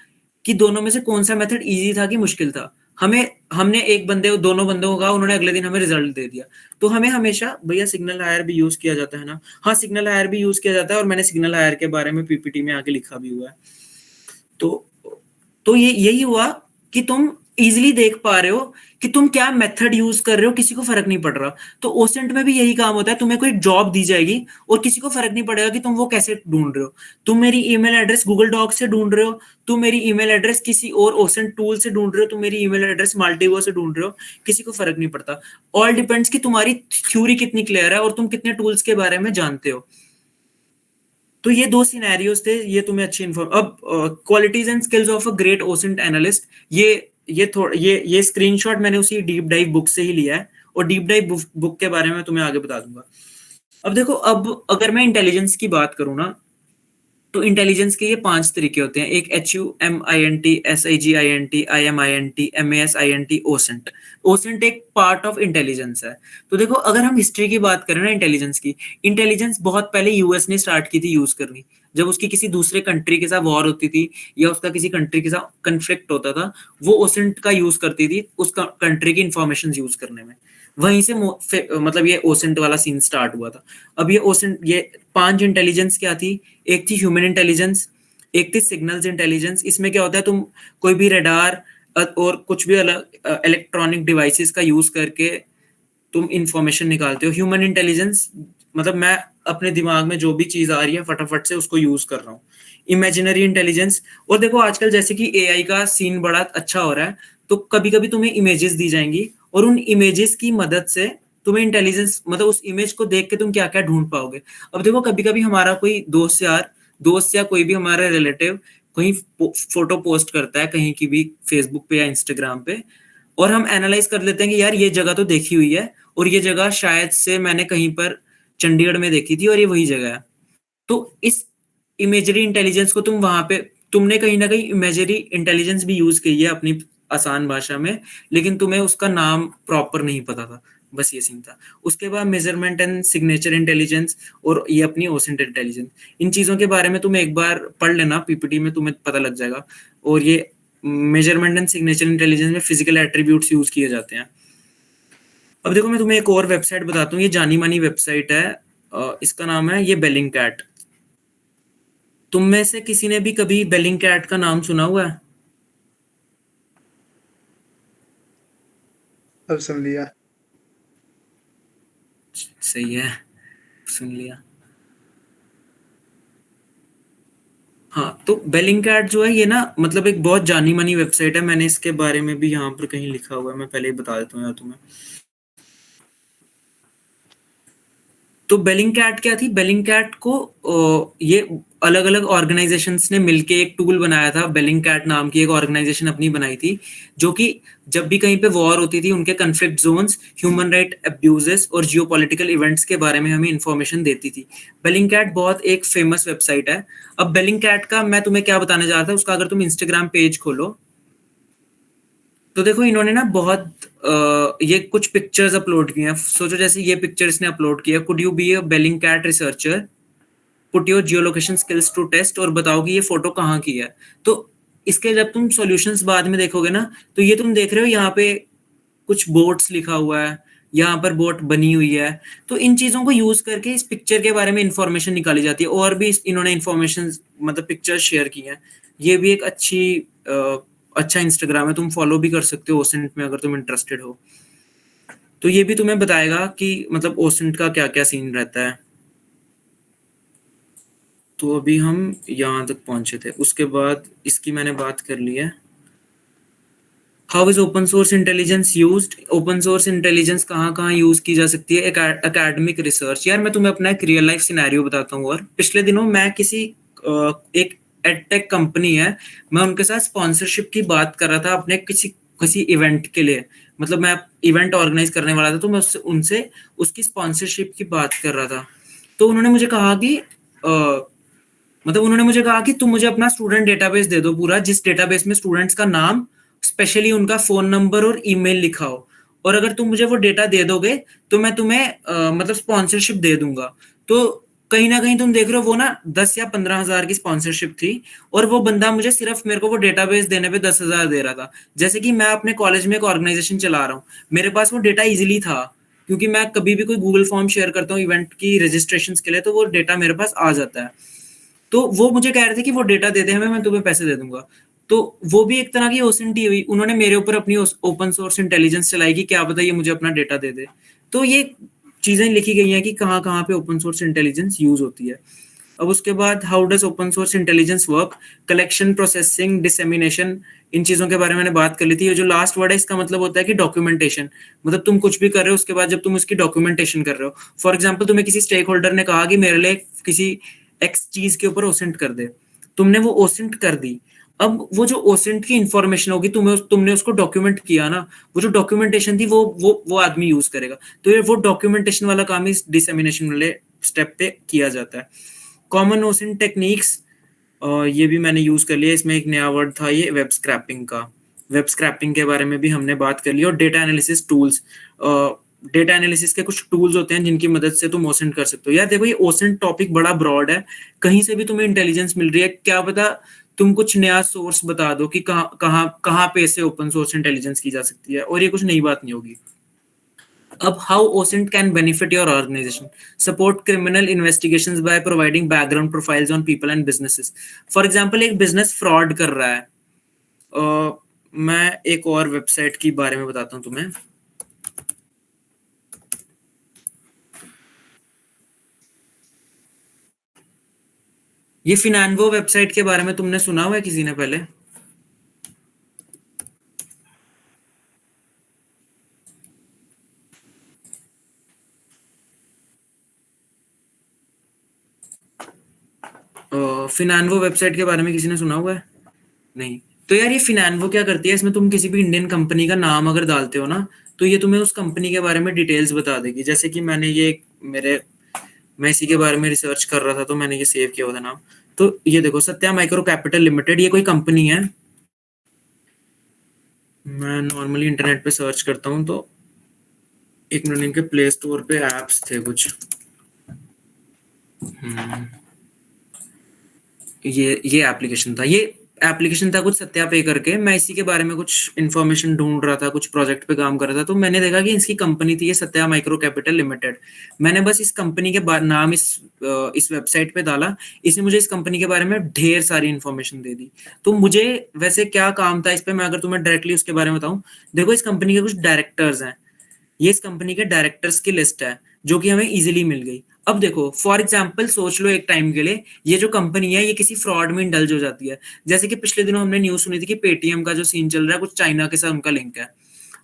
Speaker 1: कि दोनों में से कौन सा मेथड इजी था कि मुश्किल था। हमें हमने एक बंदे दोनों बंदों का, उन्होंने अगले दिन हमें रिजल्ट दे दिया। तो हमें हमेशा, भैया सिग्नल हायर भी यूज किया जाता है ना, हाँ सिग्नल हायर भी यूज किया जाता है, और मैंने सिग्नल हायर के बारे में पीपीटी में आगे लिखा भी हुआ है। तो ये यही हुआ कि तुम इजीली देख पा रहे हो कि तुम क्या मेथड यूज कर रहे हो, किसी को फर्क नहीं पड़ रहा। तो ओसेंट में भी यही काम होता है, तुम्हें कोई जॉब दी जाएगी और किसी को फर्क नहीं पड़ेगा कि तुम वो कैसे ढूंढ रहे हो, तुम मेरी ईमेल एड्रेस गूगल डॉक से ढूंढ रहे हो, तुम मेरी ईमेल एड्रेस किसी और ओसेंट टूल से ढूंढ रहे हो, तुम मेरी ईमेल एड्रेस माल्टीवर्स से ढूंढ रहे हो, किसी को फर्क नहीं पड़ता। ऑल डिपेंड्स कि तुम्हारी थ्योरी कितनी क्लियर है और तुम कितने टूल्स के बारे में जानते हो। तो ये दो सिनेरियोस थे, ये तुम्हें अच्छी इन्फॉर्म। अब qualities and skills of a great OSINT analyst, ये थोड़ा ये स्क्रीनशॉट मैंने उसी डीप डाइव बुक से ही लिया है, और डीप डाइव बुक के बारे में तुम्हें आगे बता दूंगा। अब देखो, अब अगर मैं इंटेलिजेंस की बात करूं ना, तो इंटेलिजेंस के ये 5 तरीके होते हैं, एक HUMINT, SIGINT, IMINT, MASINT, OSINT. OSINT एक पार्ट ऑफ इंटेलिजेंस है। तो देखो अगर हम हिस्ट्री की बात करें ना इंटेलिजेंस की, इंटेलिजेंस बहुत पहले यूएस ने स्टार्ट की थी यूज करनी, जब उसकी किसी दूसरे कंट्री के साथ वॉर होती थी या उसका किसी कंट्री के साथ कंफ्लिक्ट होता था, वो ओसेंट का यूज करती थी उस कंट्री की इंफॉर्मेशन यूज करने में। वहीं से मतलब ये ओसेंट वाला सीन स्टार्ट हुआ था। अब ये ओसेंट, ये 5 इंटेलिजेंस क्या थी, एक थी ह्यूमन इंटेलिजेंस, एक थी सिग्नल्स इंटेलिजेंस। इसमें क्या होता है, तुम कोई भी रडार और कुछ भी अलग इलेक्ट्रॉनिक डिवाइसेस का यूज करके तुम इंफॉर्मेशन निकालते हो। ह्यूमन इंटेलिजेंस मतलब मैं अपने दिमाग में जो भी चीज आ रही है फटाफट से उसको यूज कर रहा हूँ। इमेजिनरी इंटेलिजेंस, और देखो आजकल जैसे कि एआई का सीन बड़ा अच्छा हो रहा है, तो कभी कभी तुम्हें इमेजेस दी जाएंगी और उन इमेजेस की मदद से तुम्हें इंटेलिजेंस, मतलब उस इमेज को देख के तुम क्या क्या ढूंढ पाओगे। अब देखो कभी कभी हमारा कोई दोस्त या कोई भी हमारा रिलेटिव कहीं फोटो पोस्ट करता है कहीं की भी, फेसबुक पे या इंस्टाग्राम पे, और हम एनालाइज कर लेते हैं कि यार ये जगह तो देखी हुई है, और ये जगह शायद से मैंने कहीं पर चंडीगढ़ में देखी थी और ये वही जगह है। तो इस इमेजरी इंटेलिजेंस को तुम वहां पे, तुमने कहीं ना कहीं इमेजरी इंटेलिजेंस भी यूज की है अपनी आसान भाषा में, लेकिन तुम्हें उसका नाम प्रॉपर नहीं पता था, बस ये सीन था। उसके बाद मेजरमेंट एंड सिग्नेचर इंटेलिजेंस, और ये अपनी ओसेंट इंटेलिजेंस। इन चीजों के बारे में तुम्हें एक बार पढ़ लेना, पीपीटी में तुम्हें पता लग जाएगा। और ये मेजरमेंट एंड सिग्नेचर इंटेलिजेंस में फिजिकल एट्रीब्यूट्स यूज किए जाते हैं। अब देखो मैं तुम्हें एक और वेबसाइट बताता हूँ, ये जानी मानी वेबसाइट है, इसका नाम है ये बेलिंग कैट। तुम में से किसी ने भी कभी बेलिंग कैट का नाम सुना हुआ है?
Speaker 3: अब सुन लिया।
Speaker 1: सही है, सुन लिया। हाँ, तो बेलिंगकैट जो है ये ना मतलब एक बहुत जानी मानी वेबसाइट है। मैंने इसके बारे में भी यहाँ पर कहीं लिखा हुआ है, मैं पहले ही बता देता हूँ यार तुम्हें। तो बेलिंगकैट क्या थी? बेलिंगकैट को ये अलग अलग ऑर्गेनाइजेशंस ने मिलके एक टूल बनाया था। बेलिंगकैट नाम की एक ऑर्गेनाइजेशन अपनी बनाई थी, जो कि जब भी कहीं पे वॉर होती थी, उनके conflict zones, human right abuses और जियोपॉलिटिकल इवेंट्स के बारे में हमें इंफॉर्मेशन देती थी। बेलिंगकैट बहुत एक फेमस वेबसाइट है। अब बेलिंगकैट का मैं तुम्हें क्या बताने जा रहा था, उसका अगर तुम इंस्टाग्राम पेज खोलो तो देखो इन्होंने ना बहुत ये कुछ पिक्चर्स अपलोड की हैं। सोचो जैसे ये पिक्चर इसने अपलोड किया, could you be a Bellingcat researcher, put your geolocation skills to test, और बताओ कि ये फोटो कहाँ की है। तो इसके जब तुम सॉल्यूशंस बाद में देखोगे ना, तो ये तुम देख रहे हो यहाँ पे कुछ बोट्स लिखा हुआ है, यहाँ पर बोट बनी हुई है। तो इन चीजों को यूज करके इस पिक्चर के बारे में इंफॉर्मेशन निकाली जाती है, और भी इन्होंने इंफॉर्मेशन मतलब पिक्चर शेयर की है। ये भी एक अच्छा इंस्टाग्राम है, तुम फॉलो भी कर सकते हो ओसेंट में अगर तुम इंटरेस्टेड हो। तो ये भी तुम्हें बताएगा कि मतलब ओसेंट का क्या क्या सीन रहता है। तो अभी हम यहाँ तक पहुंचे थे, उसके बाद इसकी मैंने बात कर ली है। How is open source intelligence used? Open source intelligence कहाँ कहाँ यूज की जा सकती है? Academic research. यार मैं तुम्हें अपना एक रियल लाइफ सिनेरियो बताता हूँ। और पिछले दिनों मैं किसी एक एडटेक कंपनी है, मैं उनके साथ स्पॉन्सरशिप की बात कर रहा था अपने किसी किसी इवेंट के लिए। मतलब मैं इवेंट ऑर्गेनाइज करने वाला था, तो मैं उससे उनसे उसकी स्पॉन्सरशिप की बात कर रहा था। तो उन्होंने मुझे कहा कि मतलब उन्होंने मुझे कहा कि तुम मुझे अपना स्टूडेंट डेटाबेस दे दो पूरा, जिस डेटाबेस में स्टूडेंट्स का नाम, स्पेशली उनका फोन नंबर और ईमेल लिखा हो। और अगर तुम मुझे वो डेटा दे दोगे तो मैं तुम्हें मतलब स्पॉन्सरशिप दे दूंगा। तो कहीं ना कहीं तुम देख रहे हो, वो ना 10 या 15 हजार की स्पॉन्सरशिप थी, और वो बंदा मुझे सिर्फ मेरे को वो डेटाबेस देने पे 10 हजार दे रहा था। जैसे कि मैं अपने कॉलेज में एक ऑर्गेनाइजेशन चला रहा हूँ, मेरे पास वो डेटा इजिली था, क्योंकि मैं कभी भी कोई गूगल फॉर्म शेयर करता हूँ इवेंट की रजिस्ट्रेशन के लिए, तो वो डेटा मेरे पास आ जाता है। तो वो मुझे कह रहे थे कि वो डेटा दे दे हमें, मैं तुम्हें पैसे दे दूंगा। तो वो भी एक तरह की ओसिंटी हुई, उन्होंने मेरे ऊपर अपनी ओपन सोर्स इंटेलिजेंस चलाई कि क्या पता ये मुझे अपना डेटा दे दे। तो ये चीजें लिखी गई हैं कि कहाँ कहाँ पे ओपन सोर्स इंटेलिजेंस यूज होती है। अब उसके बाद how does open source intelligence work? Collection, processing, dissemination, इन चीजों के बारे में मैंने बात कर ली थी। ये जो लास्ट वर्ड है इसका मतलब होता है कि डॉक्यूमेंटेशन। मतलब तुम कुछ भी कर रहे हो, उसके बाद जब तुम उसकी डॉक्यूमेंटेशन कर रहे हो, फॉर एग्जाम्पल तुम्हें किसी स्टेक होल्डर ने कहा कि मेरे लिए किसी एक्स चीज के ऊपर ओसेंट कर दे, तुमने वो ओसेंट कर दी। अब वो जो ओसेंट की इंफॉर्मेशन होगी, तुमने उसको डॉक्यूमेंट किया ना, वो जो डॉक्यूमेंटेशन थी वो आदमी यूज करेगा। तो ये वो डॉक्यूमेंटेशन वाला काम इस डिसेमिनेशन वाले स्टेप पे किया जाता है। कॉमन ओसेंट टेक्निक्स, ये भी मैंने यूज कर लिया। इसमें एक नया वर्ड था ये वेब स्क्रैपिंग का। वेब स्क्रैपिंग के बारे में भी हमने बात कर ली। और data analysis tools, data analysis के कुछ टूल्स होते हैं जिनकी मदद से तुम ओसेंट कर सकते हो। यार देखो ये ओसेंट टॉपिक बड़ा ब्रॉड है, कहीं से भी तुम्हें इंटेलिजेंस मिल रही है, क्या पता तुम कुछ नया सोर्स बता दो कि कहाँ कहाँ कहाँ पे से ओपन सोर्स इंटेलिजेंस की जा सकती है, और ये कुछ नई बात नहीं होगी। अब how OSINT can benefit your organisation? Support criminal investigations by providing background profiles on people and businesses. For example एक बिजनेस फ्रॉड कर रहा है, मैं एक और वेबसाइट के बारे में बताता हूँ तुम्हें। ये फिनान्वो वेबसाइट के बारे में तुमने सुना हुआ है किसी ने पहले? फिनान्वो वेबसाइट के बारे में किसी ने सुना हुआ है? नहीं। तो यार ये फिनान्वो क्या करती है, इसमें तुम किसी भी इंडियन कंपनी का नाम अगर डालते हो ना, तो ये तुम्हें उस कंपनी के बारे में डिटेल्स बता देगी। जैसे कि मैंने ये मेरे मैं इसी के बारे में रिसर्च कर रहा था, तो मैंने ये सेव किया हुआ था नाम। तो ये देखो, सत्या माइक्रो कैपिटल लिमिटेड, ये कोई कंपनी है। मैं नॉर्मली इंटरनेट पे सर्च करता हूँ, तो एक मिनट, इनके प्ले स्टोर पे एप्स थे कुछ। ये एप्लीकेशन था, ये एप्लीकेशन था कुछ सत्या पे करके। मैं इसी के बारे में कुछ इन्फॉर्मेशन ढूंढ रहा था, कुछ प्रोजेक्ट पे काम कर रहा था, तो मैंने देखा कि इसकी कंपनी थी ये सत्या माइक्रो कैपिटल लिमिटेड। मैंने बस इस कंपनी के नाम इस वेबसाइट पे डाला, इसने मुझे इस कंपनी के बारे में ढेर सारी इन्फॉर्मेशन दे दी। तो मुझे वैसे क्या काम था इस पे, मैं अगर तुम्हें डायरेक्टली उसके बारे में बताऊं, देखो इस कंपनी के कुछ डायरेक्टर्स हैं, ये इस कंपनी के डायरेक्टर्स की लिस्ट है जो कि हमें इजीली मिल गई। अब देखो फॉर एग्जाम्पल सोच लो एक टाइम के लिए ये जो कंपनी है ये किसी फ्रॉड में इंडल्ज हो जाती है, जैसे कि पिछले दिनों हमने न्यूज सुनी थी कि पेटीएम का जो सीन चल रहा है कुछ चाइना के साथ उनका लिंक है।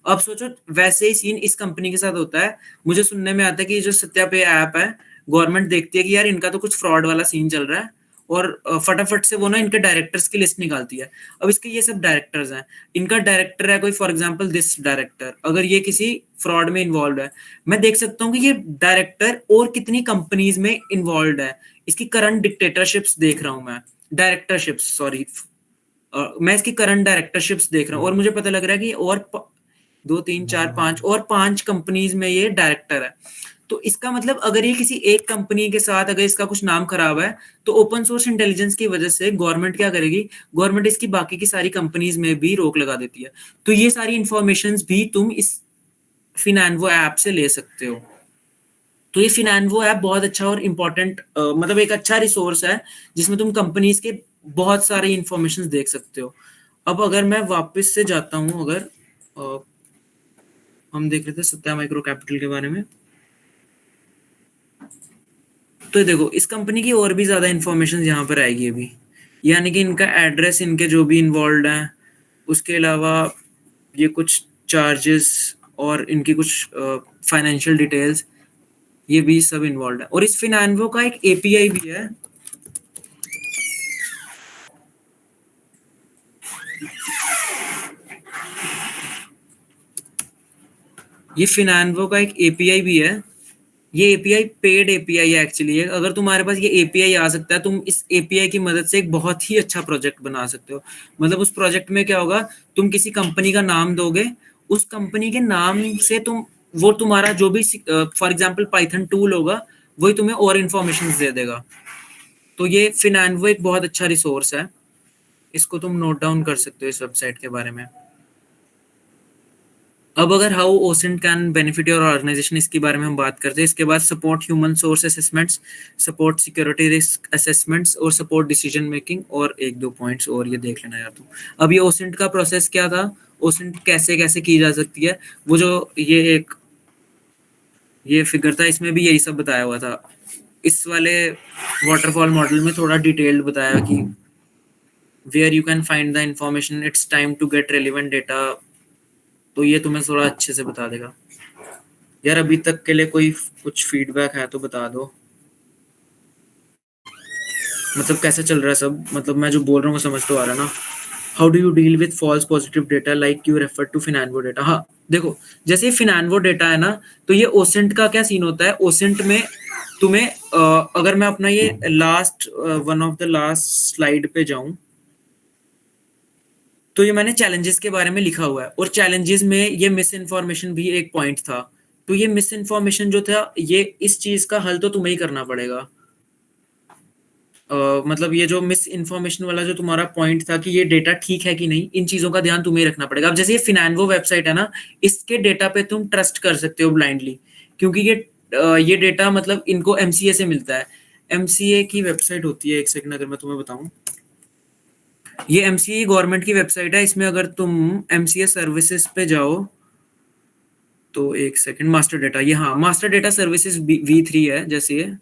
Speaker 1: अब सोचो वैसे ही सीन इस कंपनी के साथ होता है। मुझे सुनने में आता है कि ये जो सत्या पे ऐप है, गवर्नमेंट देखती है कि यार इनका तो कुछ फ्रॉड वाला सीन चल रहा है, और फटाफट से वो ना इनके डायरेक्टर्स की लिस्ट निकालती है। अब इसके ये सब डायरेक्टर्स हैं, इनका डायरेक्टर है कोई फॉर एग्जांपल दिस डायरेक्टर, अगर ये किसी फ्रॉड में इन्वॉल्व है, मैं देख सकता हूँ कि ये डायरेक्टर और कितनी कंपनीज में इन्वॉल्व है। इसकी करंट डिक्टेटरशिप्स देख रहा हूँ मैं, डायरेक्टरशिप्स सॉरी, मैं इसकी करंट डायरेक्टरशिप्स देख रहा हूँ और मुझे पता लग रहा है कि और 2 3 4 5 और 5 कंपनीज में ये डायरेक्टर है। तो इसका मतलब अगर ये किसी एक कंपनी के साथ अगर इसका कुछ नाम खराब है, तो ओपन सोर्स इंटेलिजेंस की वजह से गवर्नमेंट क्या करेगी, गवर्नमेंट इसकी बाकी की सारी कंपनीज में भी रोक लगा देती है। तो ये सारी इंफॉर्मेशन भी तुम इस फिनैनवो ऐप से ले सकते हो। तो ये फिनैनवो ऐप बहुत अच्छा और इम्पोर्टेंट मतलब एक अच्छा रिसोर्स है जिसमें तुम कंपनीज के बहुत सारे इंफॉर्मेशन देख सकते हो। अब अगर मैं वापस से जाता हूँ, अगर हम देख रहे थे सत्या माइक्रो कैपिटल के बारे में, तो देखो इस कंपनी की और भी ज्यादा इंफॉर्मेशन यहाँ पर आएगी अभी, यानी कि इनका एड्रेस, इनके जो भी इन्वॉल्व हैं, उसके अलावा ये कुछ चार्जेस और इनकी कुछ फाइनेंशियल डिटेल्स, ये भी सब इन्वॉल्व है। और इस फिनैनवो का एक एपीआई भी है, ये फिनैनवो का एक एपीआई भी है। ये एपीआई पेड एपीआई है एक्चुअली है। अगर तुम्हारे पास ये एपीआई आ सकता है, तुम इस एपीआई की मदद से एक बहुत ही अच्छा प्रोजेक्ट बना सकते हो। मतलब उस प्रोजेक्ट में क्या होगा, तुम किसी कंपनी का नाम दोगे, उस कंपनी के नाम से तुम वो तुम्हारा जो भी फॉर एग्जांपल पाइथन टूल होगा वही तुम्हें और इन्फॉर्मेशन दे देगा। तो ये फिनैनवो एक बहुत अच्छा रिसोर्स है, इसको तुम नोट डाउन कर सकते हो इस वेबसाइट के बारे में। अब अगर how OSINT can benefit your organisation, इसके बारे में हम बात करते हैं। इसके बाद support human source assessments, support security risk assessments और सपोर्ट डिसीजन मेकिंग, और एक दो पॉइंट्स और ये देख लेना यार तुम। अब ये ओसेंट का प्रोसेस क्या था, ओसेंट कैसे कैसे की जा सकती है, वो जो ये फिगर था इसमें भी यही सब बताया हुआ था। इस वाले वाटरफॉल मॉडल में थोड़ा डिटेल्ड बताया कि where you can find the information, it's time to get relevant data, तो ये तुम्हें थोड़ा अच्छे से बता देगा। यार अभी तक के लिए कोई कुछ फीडबैक है तो बता दो, मतलब कैसे चल रहा है सब, मतलब मैं जो बोल रहा हूँ वो समझ तो आ रहा है ना। How do you deal with false positive data like you refer to फिनैनवो डेटा। हाँ देखो, जैसे फिनैनवो डेटा है ना, तो ये ओसेंट का क्या सीन होता है, ओसेंट में तुम्हें अगर मैं अपना ये last one of the last slide पे जाऊं, तो ये मैंने चैलेंजेस के बारे में लिखा हुआ है, और चैलेंजेस में ये मिस इन्फॉर्मेशन भी एक पॉइंट था। तो ये मिस इन्फॉर्मेशन जो था, ये इस चीज का हल तो तुम्हें ही करना पड़ेगा। मतलब ये जो मिस इन्फॉर्मेशन वाला जो तुम्हारा पॉइंट था कि ये डेटा ठीक है कि नहीं, इन चीजों का ध्यान तुम्हें रखना पड़ेगा। अब जैसे ये फिनैनवो वेबसाइट है ना, इसके डेटा पे तुम ट्रस्ट कर सकते हो ब्लाइंडली, क्योंकि ये डेटा मतलब इनको एमसीए से मिलता है। एमसीए की वेबसाइट होती है, एक सेकंड अगर मैं तुम्हें बताऊं, ये एमसीए गवर्नमेंट की वेबसाइट है। इसमें अगर तुम एमसीए सर्विसेज पे जाओ, तो एक सेकंड, मास्टर डेटा, ये हाँ मास्टर डेटा सर्विसेज V3 है जैसे ये,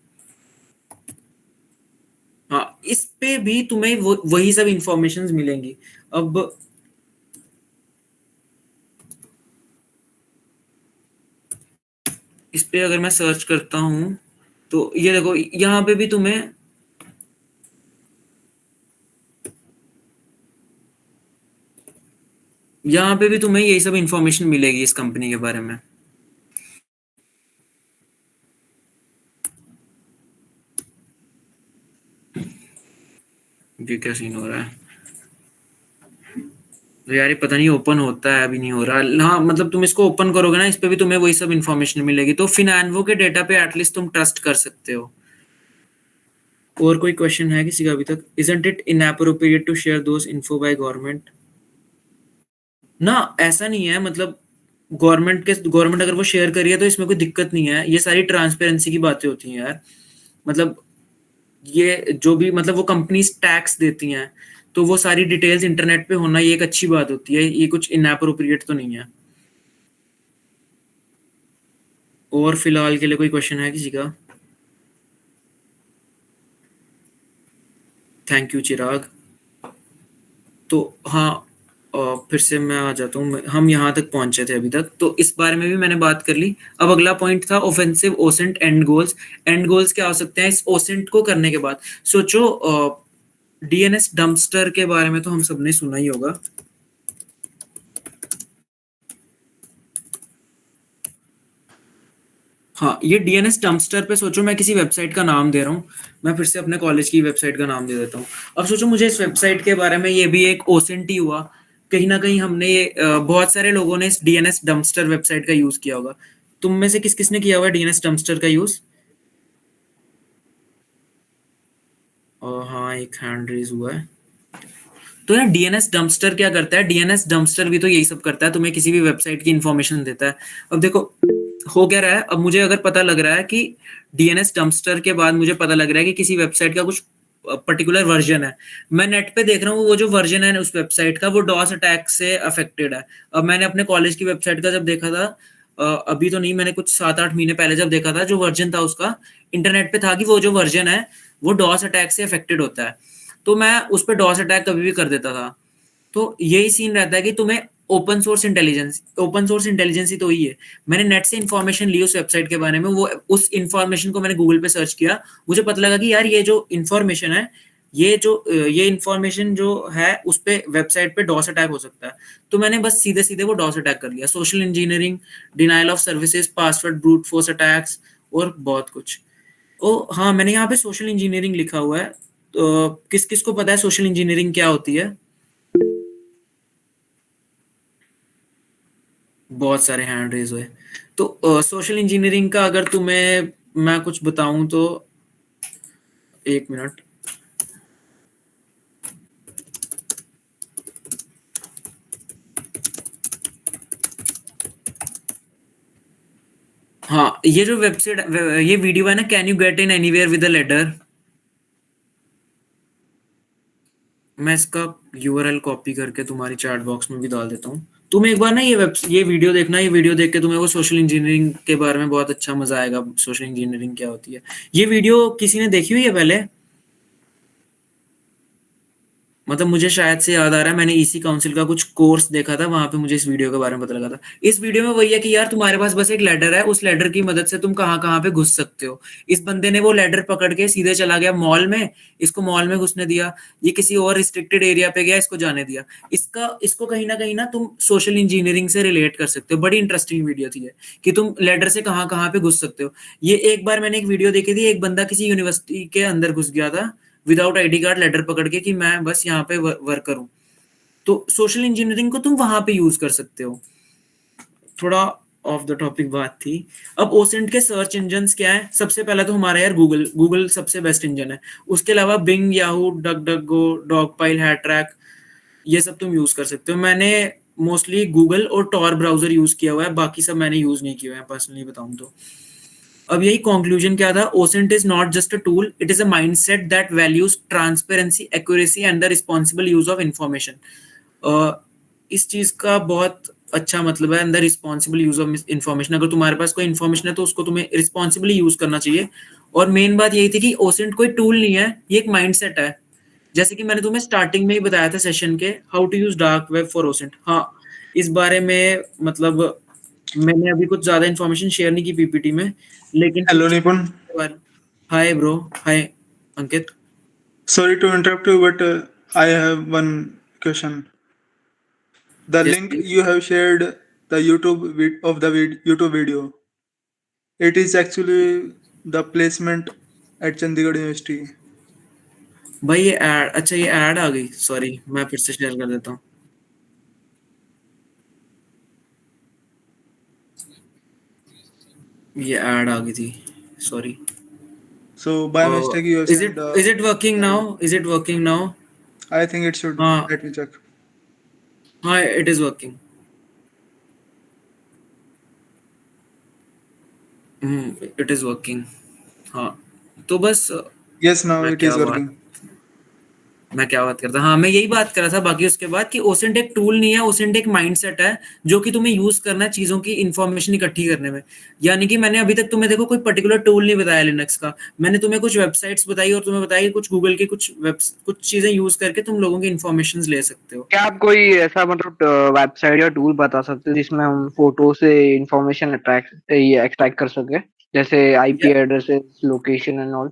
Speaker 1: हाँ इस पे भी तुम्हें वही सब इंफॉर्मेशन मिलेंगी। अब इस पे अगर मैं सर्च करता हूं, तो ये देखो यहाँ पे भी तुम्हें यही सब इंफॉर्मेशन मिलेगी इस कंपनी के बारे में। ये क्या सीन हो रहा है, तो यार ये पता नहीं ओपन होता है, अभी नहीं हो रहा। हाँ मतलब तुम इसको ओपन करोगे ना, इस पे भी तुम्हें वही सब इंफॉर्मेशन मिलेगी। तो फिनैनवो के डेटा पे एटलीस्ट तुम ट्रस्ट कर सकते हो। और कोई क्वेश्चन है किसी का अभी तक? Isn't it inappropriate to share those info by government? ना ऐसा नहीं है, मतलब गवर्नमेंट अगर वो शेयर करिए तो इसमें कोई दिक्कत नहीं है। ये सारी ट्रांसपेरेंसी की बातें होती हैं यार। मतलब ये जो भी मतलब वो कंपनीज टैक्स देती हैं, तो वो सारी डिटेल्स इंटरनेट पे होना ये एक अच्छी बात होती है। ये कुछ इनएप्रोप्रिएट तो नहीं है। और फिलहाल के लिए कोई क्वेश्चन है किसी का? थैंक यू चिराग। तो हाँ, फिर से मैं आ जाता हूँ। हम यहाँ तक पहुंचे थे अभी तक, तो इस बारे में भी मैंने बात कर ली। अब अगला पॉइंट था offensive OSINT and goals. And goals क्या हो सकते हैं इस ओसेंट को करने के बाद? सोचो, डीएनएस डंपस्टर के बारे में तो हम सबने सुना ही होगा। हाँ, ये डीएनएस डंपस्टर पे सोचो, मैं किसी वेबसाइट का नाम दे रहा हूँ। मैं फिर से अपने कॉलेज की वेबसाइट का नाम दे देता हूँ। अब सोचो मुझे इस वेबसाइट के बारे में, ये भी एक ओसेंट ही हुआ। कहीं ना कहीं हमने ये बहुत सारे लोगों ने इस डीएनएस डंपस्टर वेबसाइट का यूज किया होगा। तुम में से किस किसने किया हुआ है डीएनएस डंपस्टर का यूज? हाँ, एक हैंड रेज हुआ है। तो यार डीएनएस डंपस्टर क्या करता है? डीएनएस डंपस्टर भी तो यही सब करता है, तुम्हें किसी भी वेबसाइट की इंफॉर्मेशन देता है। अब देखो हो क्या रहा है, अब मुझे अगर पता लग रहा है कि डीएनएस डंपस्टर के बाद मुझे पता लग रहा है कि किसी वेबसाइट का कुछ पर्टिकुलर वर्जन है, मैं नेट पे देख रहा हूँ वो जो वर्जन है उस वेबसाइट का वो डॉस अटैक से अफेक्टेड है। अब मैंने अपने कॉलेज की वेबसाइट का जब देखा था, अभी तो नहीं, मैंने कुछ 7-8 महीने पहले जब देखा था, जो वर्जन था उसका इंटरनेट पे था कि वो जो वर्जन है वो डॉस अटैक से अफेक्टेड होता है। तो मैं उस पर डॉस अटैक कभी भी कर देता था। तो यही सीन रहता है कि तुम्हें ओपन सोर्स इंटेलिजेंस ही तो ही है। मैंने नेट से इंफॉर्मेशन ली उस वेबसाइट के बारे में, वो उस इंफॉर्मेशन को मैंने गूगल पे सर्च किया। मुझे पता लगा कि यार ये जो इंफॉर्मेशन है, ये इंफॉर्मेशन जो है उस पे वेबसाइट पे डॉस अटैक हो सकता है। तो मैंने बस सीधे सीधे वो डॉस अटैक कर लिया। Social engineering, denial of services, password brute force attacks और बहुत कुछ। ओ हाँ, मैंने यहाँ पे सोशल इंजीनियरिंग लिखा हुआ है। तो किस किस को पता है सोशल इंजीनियरिंग क्या होती है? बहुत सारे हैंड रेज हुए। तो सोशल इंजीनियरिंग का अगर तुम्हें मैं कुछ बताऊं तो, एक मिनट। हाँ, ये जो वेबसाइट, ये वीडियो है ना, can you get in anywhere with a letter, मैं इसका यूआरएल कॉपी करके तुम्हारी चैट बॉक्स में भी डाल देता हूँ। तुम एक बार ना ये वीडियो देखना। ये वीडियो देख के तुम्हें वो सोशल इंजीनियरिंग के बारे में बहुत अच्छा मजा आएगा, सोशल इंजीनियरिंग क्या होती है। ये वीडियो किसी ने देखी हुई है पहले? मतलब मुझे शायद से याद आ रहा है, मैंने ईसी काउंसिल का कुछ कोर्स देखा था, वहां पे मुझे इस वीडियो के बारे में पता लगा था। इस वीडियो में वही है कि यार तुम्हारे पास बस एक लैडर है, उस लैडर की मदद से तुम कहाँ कहाँ पे घुस सकते हो। इस बंदे ने वो लैडर पकड़ के सीधे चला गया मॉल में, इसको मॉल में घुसने दिया। ये किसी और रिस्ट्रिक्टेड एरिया पे गया, इसको जाने दिया। इसको कहीं ना तुम सोशल इंजीनियरिंग से रिलेट कर सकते हो। बड़ी इंटरेस्टिंग वीडियो थी ये, कि तुम लैडर से कहाँ कहाँ पे घुस सकते हो। ये एक बार मैंने एक वीडियो देखी थी, एक बंदा किसी यूनिवर्सिटी के अंदर घुस गया था विदाउट आईडी कार्ड, लेटर पकड़ के कि मैं बस यहाँ पे वर्कर हूँ। तो सोशल इंजीनियरिंग को तुम वहां पे यूज कर सकते हो। थोड़ा ऑफ द टॉपिक बात थी। अब ओसेंट के सर्च इंजन क्या है? सबसे पहला तो हमारा यार गूगल। गूगल सबसे बेस्ट इंजन है। उसके अलावा बिंग, याहू, डक डक गो, डॉगपाइल, हैट्रैक, ये सब तुम यूज कर सकते हो। मैंने मोस्टली गूगल और टॉर ब्राउजर यूज किया हुआ है, बाकी सब मैंने यूज नहीं किया है पर्सनली बताऊं तो। अब यही कंक्लूजन क्या था? OSINT is not just a tool, it is a mindset that values transparency, accuracy and the responsible use of information. इस चीज का बहुत अच्छा मतलब है, अंदर रिस्पॉन्सिबल यूज ऑफ इंफॉर्मेशन। अगर तुम्हारे पास कोई इंफॉर्मेशन है तो उसको तुम्हें रिस्पॉन्सिबली यूज करना चाहिए। और मेन बात यही थी कि ओसेंट कोई टूल नहीं है, ये एक माइंडसेट है। जैसे कि मैंने तुम्हें स्टार्टिंग में ही बताया था सेशन के, how to use dark web for OSINT. हाँ, इस बारे में मतलब मैंने अभी कुछ ज्यादा इन्फॉर्मेशन शेयर नहीं की पीपीटी में, लेकिन
Speaker 3: हेलो
Speaker 1: कुछ
Speaker 3: निपुण,
Speaker 1: hi bro, hi Ankit.
Speaker 3: sorry to interrupt you, but I have one question. The
Speaker 1: yes
Speaker 3: link
Speaker 1: please.
Speaker 3: you have shared, the YouTube video, it is actually the placement at Chandigarh University.
Speaker 1: भाई ये add, अच्छा ये add आ गई, sorry मैं फिर से share कर देता हूँ। ये ऐड आ गई थी, sorry.
Speaker 3: So by mistake you have
Speaker 1: is
Speaker 3: sent
Speaker 1: it is
Speaker 3: the
Speaker 1: it working
Speaker 3: ad.
Speaker 1: Now? Is it working now?
Speaker 3: I think it should.
Speaker 1: हाँ
Speaker 3: Let me check.
Speaker 1: हाँ, it is working. It is working. हाँ, तो बस
Speaker 3: Yes, now
Speaker 1: मैं
Speaker 3: it
Speaker 1: क्या
Speaker 3: is
Speaker 1: बात
Speaker 3: working.
Speaker 1: मैं क्या बात करता, हाँ मैं यही बात कर रहा था बाकी उसके बाद कि ओसेंट एक टूल नहीं है, ओसेंट एक माइंडसेट है जो कि तुम्हें यूज करना है चीजों की इंफॉर्मेशन इकट्ठी करने में। यानी कि मैंने अभी तक तुम्हें देखो कोई पर्टिकुलर टूल नहीं बताया लिनक्स का, मैंने तुम्हें कुछ वेबसाइट्स बताई और तुम्हें बताया कि कुछ गूगल की कुछ चीजें यूज करके तुम लोगों की इंफॉर्मेशन ले सकते हो।
Speaker 2: क्या आप कोई ऐसा मतलब वेबसाइट या टूल बता सकते हो जिसमें हम फोटो से इंफॉर्मेशन एक्सट्रैक्ट कर सके, जैसे IP addresses, location and all?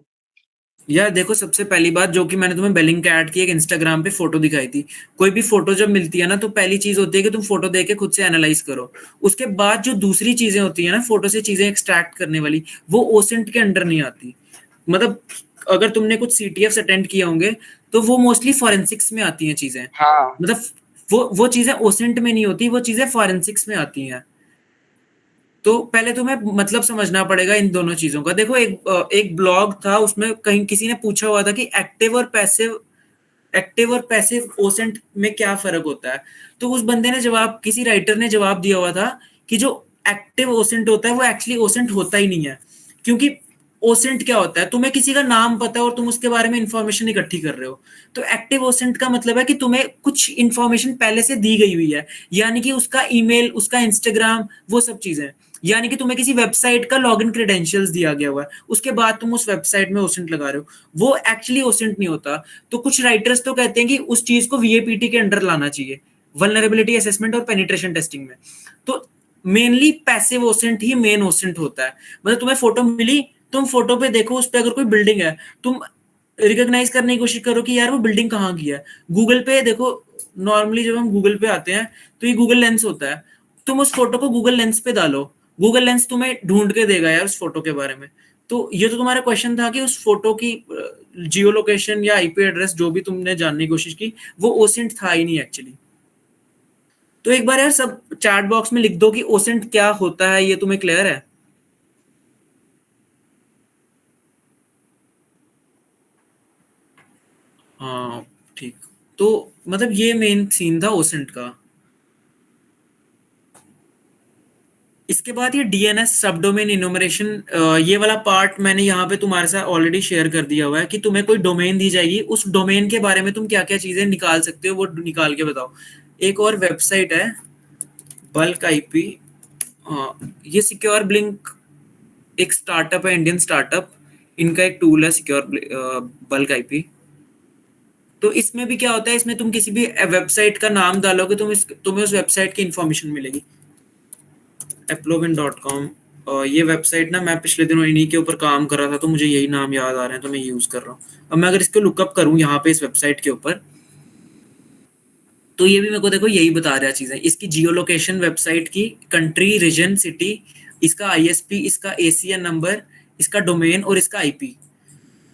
Speaker 1: यार देखो, सबसे पहली बात जो कि मैंने तुम्हें बेलिंग कैट की एक इंस्टाग्राम पे फोटो दिखाई थी, कोई भी फोटो जब मिलती है ना तो पहली चीज होती है कि तुम फोटो देख के खुद से एनालाइज करो। उसके बाद जो दूसरी चीजें होती है ना फोटो से चीजें एक्सट्रैक्ट करने वाली, वो ओसेंट के अंडर नहीं आती। मतलब अगर तुमने कुछ सीटीएफ अटेंड किए होंगे तो वो मोस्टली फॉरेंसिक्स में आती हैं चीजें।
Speaker 2: हाँ।
Speaker 1: मतलब वो चीजें ओसेंट में नहीं होती, वो चीजें फॉरेंसिक्स में आती हैं। तो पहले तुम्हें मतलब समझना पड़ेगा इन दोनों चीजों का। देखो एक ब्लॉग था, उसमें कहीं किसी ने पूछा हुआ था कि एक्टिव और पैसिव ओसेंट में क्या फर्क होता है। तो उस बंदे ने जवाब, किसी राइटर ने जवाब दिया हुआ था कि जो एक्टिव ओसेंट होता है वो एक्चुअली ओसेंट होता ही नहीं है। क्योंकि ओसेंट क्या होता है, तुम्हें किसी का नाम पता है और तुम उसके बारे में इंफॉर्मेशन इकट्ठी कर रहे हो। तो एक्टिव ओसेंट का मतलब है कि तुम्हें कुछ इंफॉर्मेशन पहले से दी गई हुई है, यानी कि उसका ईमेल, उसका इंस्टाग्राम, वो सब चीजें। यानी कि तुम्हें किसी वेबसाइट का लॉगिन क्रेडेंशियल्स दिया गया हुआ है, उसके बाद तुम उस वेबसाइट में ओसेंट लगा रहे हो, वो एक्चुअली ओसेंट नहीं होता। तो कुछ राइटर्स तो कहते हैं कि उस चीज को वीएपीटी के अंडर लाना चाहिए, वल्नरेबिलिटी असेसमेंट और पेनिट्रेशन टेस्टिंग में। तो मेनली पैसिव ओसेंट ही मेन ओसेंट होता है। मतलब तुम्हें फोटो मिली, तुम फोटो पे देखो, उस पे अगर कोई बिल्डिंग है, तुम रिकॉग्नाइज करने की कोशिश करो कि यार वो बिल्डिंग कहाँ की है। गूगल पे देखो, नॉर्मली जब हम गूगल पे आते हैं तो ये गूगल लेंस होता है, तुम उस फोटो को गूगल लेंस पे डालो, गूगल लेंस तुम्हें ढूंढ के देगा यार उस फोटो के बारे में। तो ये तो तुम्हारा क्वेश्चन था कि उस फोटो की जियो लोकेशन या आईपी एड्रेस जो भी तुमने जानने की कोशिश की, वो ओसेंट था ही नहीं एक्चुअली। तो एक बार यार सब चैट बॉक्स में लिख दो कि ओसेंट क्या होता है, ये तुम्हें क्लियर है? हाँ ठीक। तो मतलब ये मेन सीन था ओसेंट का। इसके बाद ये डीएनएस सब डोमेन इनोमरेशन, ये वाला पार्ट मैंने यहाँ पे तुम्हारे साथ ऑलरेडी शेयर कर दिया हुआ है कि तुम्हें कोई डोमेन दी जाएगी, उस डोमेन के बारे में तुम क्या क्या चीजें निकाल सकते हो वो निकाल के बताओ। एक और वेबसाइट है बल्क आईपी, ये सिक्योर ब्लिंक एक स्टार्टअप है, इंडियन स्टार्टअप, इनका एक टूल है सिक्योर बल्क आईपी। तो इसमें भी क्या होता है, इसमें तुम किसी भी वेबसाइट का नाम डालोगे, तुम्हें उस वेबसाइट की इंफॉर्मेशन मिलेगी। applovin.com, ये वेबसाइट ना मैं पिछले दिनों इन्हीं के ऊपर काम कर रहा था तो मुझे यही नाम याद आ रहे हैं तो मैं यूज कर रहा हूँ। अब मैं अगर इसको लुकअप करूँ यहाँ पे इस वेबसाइट के ऊपर, तो ये भी मेरे को देखो यही बता रहा है चीजें, इसकी जियो लोकेशन, वेबसाइट की कंट्री, रीजन, सिटी, इसका आईएसपी, इसका एसीएन नंबर, इसका डोमेन और इसका आईपी।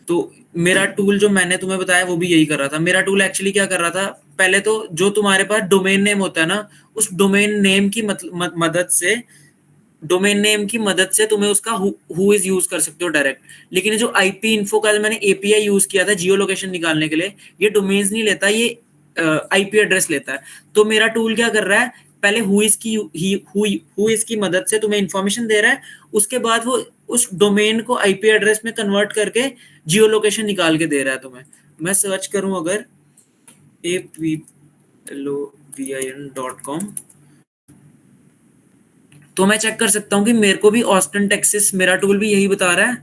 Speaker 1: तो मेरा टूल जो मैंने तुम्हें बताया वो भी यही कर रहा था। मेरा टूल एक्चुअली क्या कर रहा था, पहले तो जो तुम्हारे पास डोमेन नेम होता है ना, उस डोमेन नेम की मदद से, डोमेन नेम की मदद से तुम्हें उसका हु इज यूज कर सकते हो डायरेक्ट। लेकिन जो आईपी इन्फो का मैंने एपीआई यूज किया था जियो लोकेशन निकालने के लिए, ये डोमेन्स नहीं लेता, ये आईपी एड्रेस लेता है। तो मेरा टूल क्या कर रहा है, पहले हु इज की मदद से तुम्हें इंफॉर्मेशन दे रहा है, उसके बाद वो उस डोमेन को आईपी एड्रेस में कन्वर्ट करके जियो लोकेशन निकाल के दे रहा है तुम्हें। मैं सर्च करूं अगर aplovin.com, तो मैं चेक कर सकता हूँ कि मेरे को भी ऑस्टिन टेक्सास, मेरा टूल भी यही बता रहा है,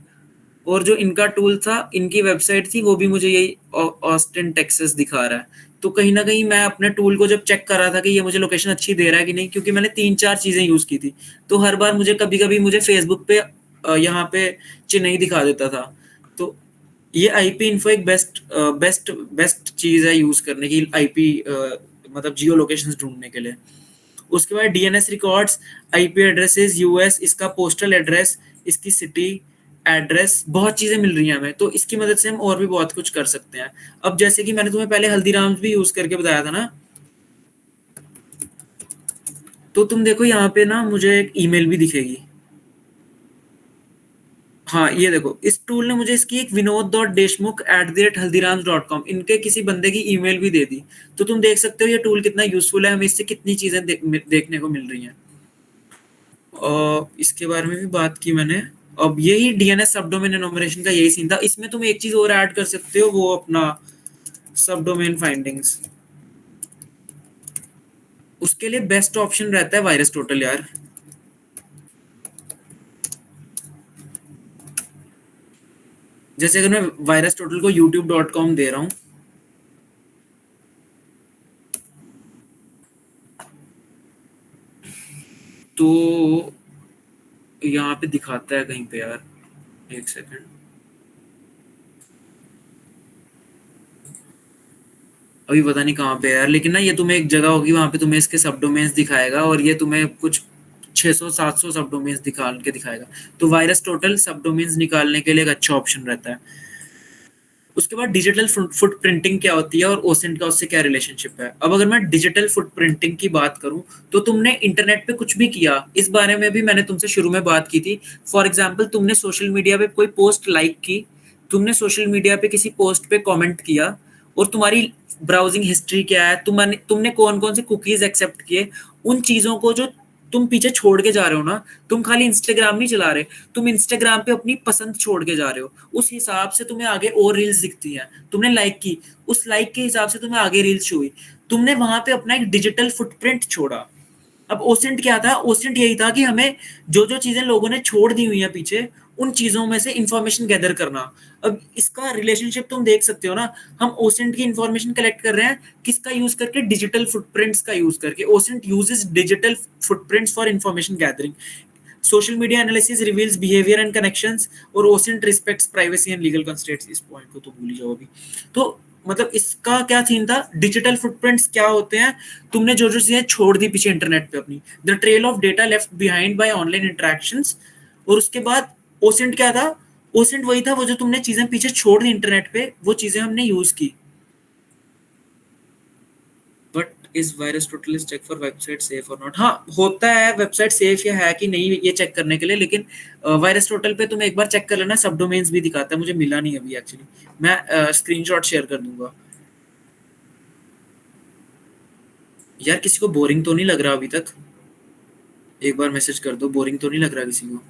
Speaker 1: और जो इनका टूल था, इनकी वेबसाइट थी, वो भी मुझे यही ऑस्टिन टेक्सास दिखा रहा है। तो कहीं ना कहीं मैं अपने टूल को जब चेक कर रहा था कि ये मुझे लोकेशन अच्छी दे रहा है कि नहीं, क्योंकि मैंने 3-4 चीजें यूज की थी, तो हर बार मुझे कभी कभी मुझे फेसबुक पे यहाँ पे चेन्नई दिखा देता था। तो ये आईपी इन्फो एक बेस्ट चीज है यूज करने की, आईपी मतलब जियो लोकेशंस ढूंढने के लिए। उसके बाद DNS records, IP addresses, US, इसका पोस्टल एड्रेस, इसकी सिटी एड्रेस, बहुत चीजें मिल रही हैं हमें। तो इसकी मदद से हम और भी बहुत कुछ कर सकते हैं। अब जैसे कि मैंने तुम्हें पहले हल्दीराम्स भी यूज करके बताया था ना, तो तुम देखो यहाँ पे ना मुझे एक ईमेल भी दिखेगी। हाँ ये देखो, इस टूल ने मुझे इसकी एक vinod.deshmukh@haldirams.com, इनके किसी बंदे की ईमेल भी दे दी। तो तुम देख सकते हो ये टूल कितना यूजफुल है, हमें इससे कितनी चीजें देखने को मिल रही हैं। और इसके बारे में भी बात की मैंने। अब यही डीएनएस सब डोमेन एनुमरेशन का यही सीन था। इसमें तुम एक चीज और ऐड कर सकते हो, वो अपना सब डोमेन फाइंडिंग्स, उसके लिए बेस्ट ऑप्शन रहता है वायरस टोटल यार। जैसे अगर मैं वायरस टोटल को youtube.com दे रहा हूँ, तो यहाँ पे दिखाता है कहीं पे यार, एक सेकंड, अभी पता नहीं कहाँ पे है यार, लेकिन ना ये तुम्हें एक जगह होगी वहां पे तुम्हें इसके सब डोमेन्स दिखाएगा, और ये तुम्हें कुछ 600-700 सब डोमेन्स निकाल के दिखाएगा। तो वायरस टोटल सब डोमेन्स निकालने के लिए एक अच्छा ऑप्शन रहता है। उसके बाद डिजिटल फुट प्रिंटिंग क्या होती है और ओसेंट का उससे क्या रिलेशनशिप है। अब अगर मैं डिजिटल फुट प्रिंटिंग की बात करूं, तो तुमने इंटरनेट पे कुछ भी किया, इस बारे में भी मैंने तुमसे शुरू में बात की थी। फॉर एग्जाम्पल, तुमने सोशल मीडिया पे कोई पोस्ट लाइक की, तुमने सोशल मीडिया पे किसी पोस्ट पे कमेंट किया, और तुम्हारी ब्राउजिंग हिस्ट्री क्या है, तुमने कौन कौन से कुकीज एक्सेप्ट किए, उन चीजों को जो तुम पीछे छोड़ के जा रहे हो ना, तुम खाली इंस्टाग्राम नहीं चला रहे, तुम इंस्टाग्राम पे अपनी पसंद छोड़ के जा रहे हो, उस हिसाब से तुम्हें आगे और रील्स दिखती हैं। तुमने लाइक की, उस लाइक के हिसाब से तुम्हें आगे रील्स शो हुई, तुमने वहां पे अपना एक डिजिटल फुटप्रिंट छोड़ा। अब ओसेंट क्या था? ओसेंट यही था कि हमें जो जो चीजें लोगों ने छोड़ दी हुई हैं पीछे, उन चीजों में से इंफॉर्मेशन गैदर करना। अब इसका रिलेशनशिप तुम देख सकते हो ना, हम ओसेंट की इंफॉर्मेशन कलेक्ट कर रहे हैं किसका यूज करके? डिजिटल फुटप्रिंट्स का यूज करके। OSINT uses digital footprints for information gathering. Social media analysis reveals behaviour and connections, और OSINT respects privacy and legal constraints. इस पॉइंट को तो भूल ही जाओ अभी। तो मतलब इसका क्या थीम था? डिजिटल फुटप्रिंट्स क्या होते हैं? तुमने जो जो चीजें छोड़ दी पीछे इंटरनेट पे अपनी, the trail of data left behind by online interactions. और उसके बाद ओसेंट क्या था? ओसेंट वही था, वो जो तुमने चीजें पीछे छोड़ दी इंटरनेट पे, वो चीजें हमने यूज की। But is virus total check for website safe और नॉट? हाँ, होता है वेबसाइट सेफ या है कि नहीं ये चेक करने के लिए, लेकिन वायरस टोटल पे तुम एक बार चेक कर लेना, सब डोमेन्स भी दिखाता है। मुझे मिला नहीं अभी एक्चुअली, मैं स्क्रीनशॉट शेयर कर दूंगा। यार किसी को बोरिंग तो नहीं लग रहा अभी तक? एक बार मैसेज कर दो, बोरिंग तो नहीं लग रहा किसी को?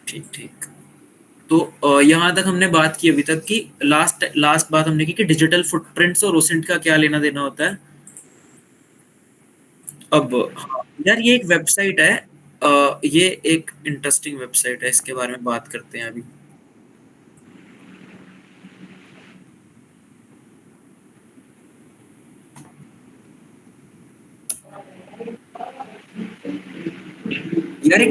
Speaker 1: ठीक ठीक। तो यहाँ तक हमने बात की अभी तक कि लास्ट लास्ट बात हमने की कि डिजिटल फुटप्रिंट्स और ओसेंट का क्या लेना देना होता है। अब हाँ, यार ये एक वेबसाइट है, ये एक इंटरेस्टिंग वेबसाइट है, इसके बारे में बात करते हैं अभी। यार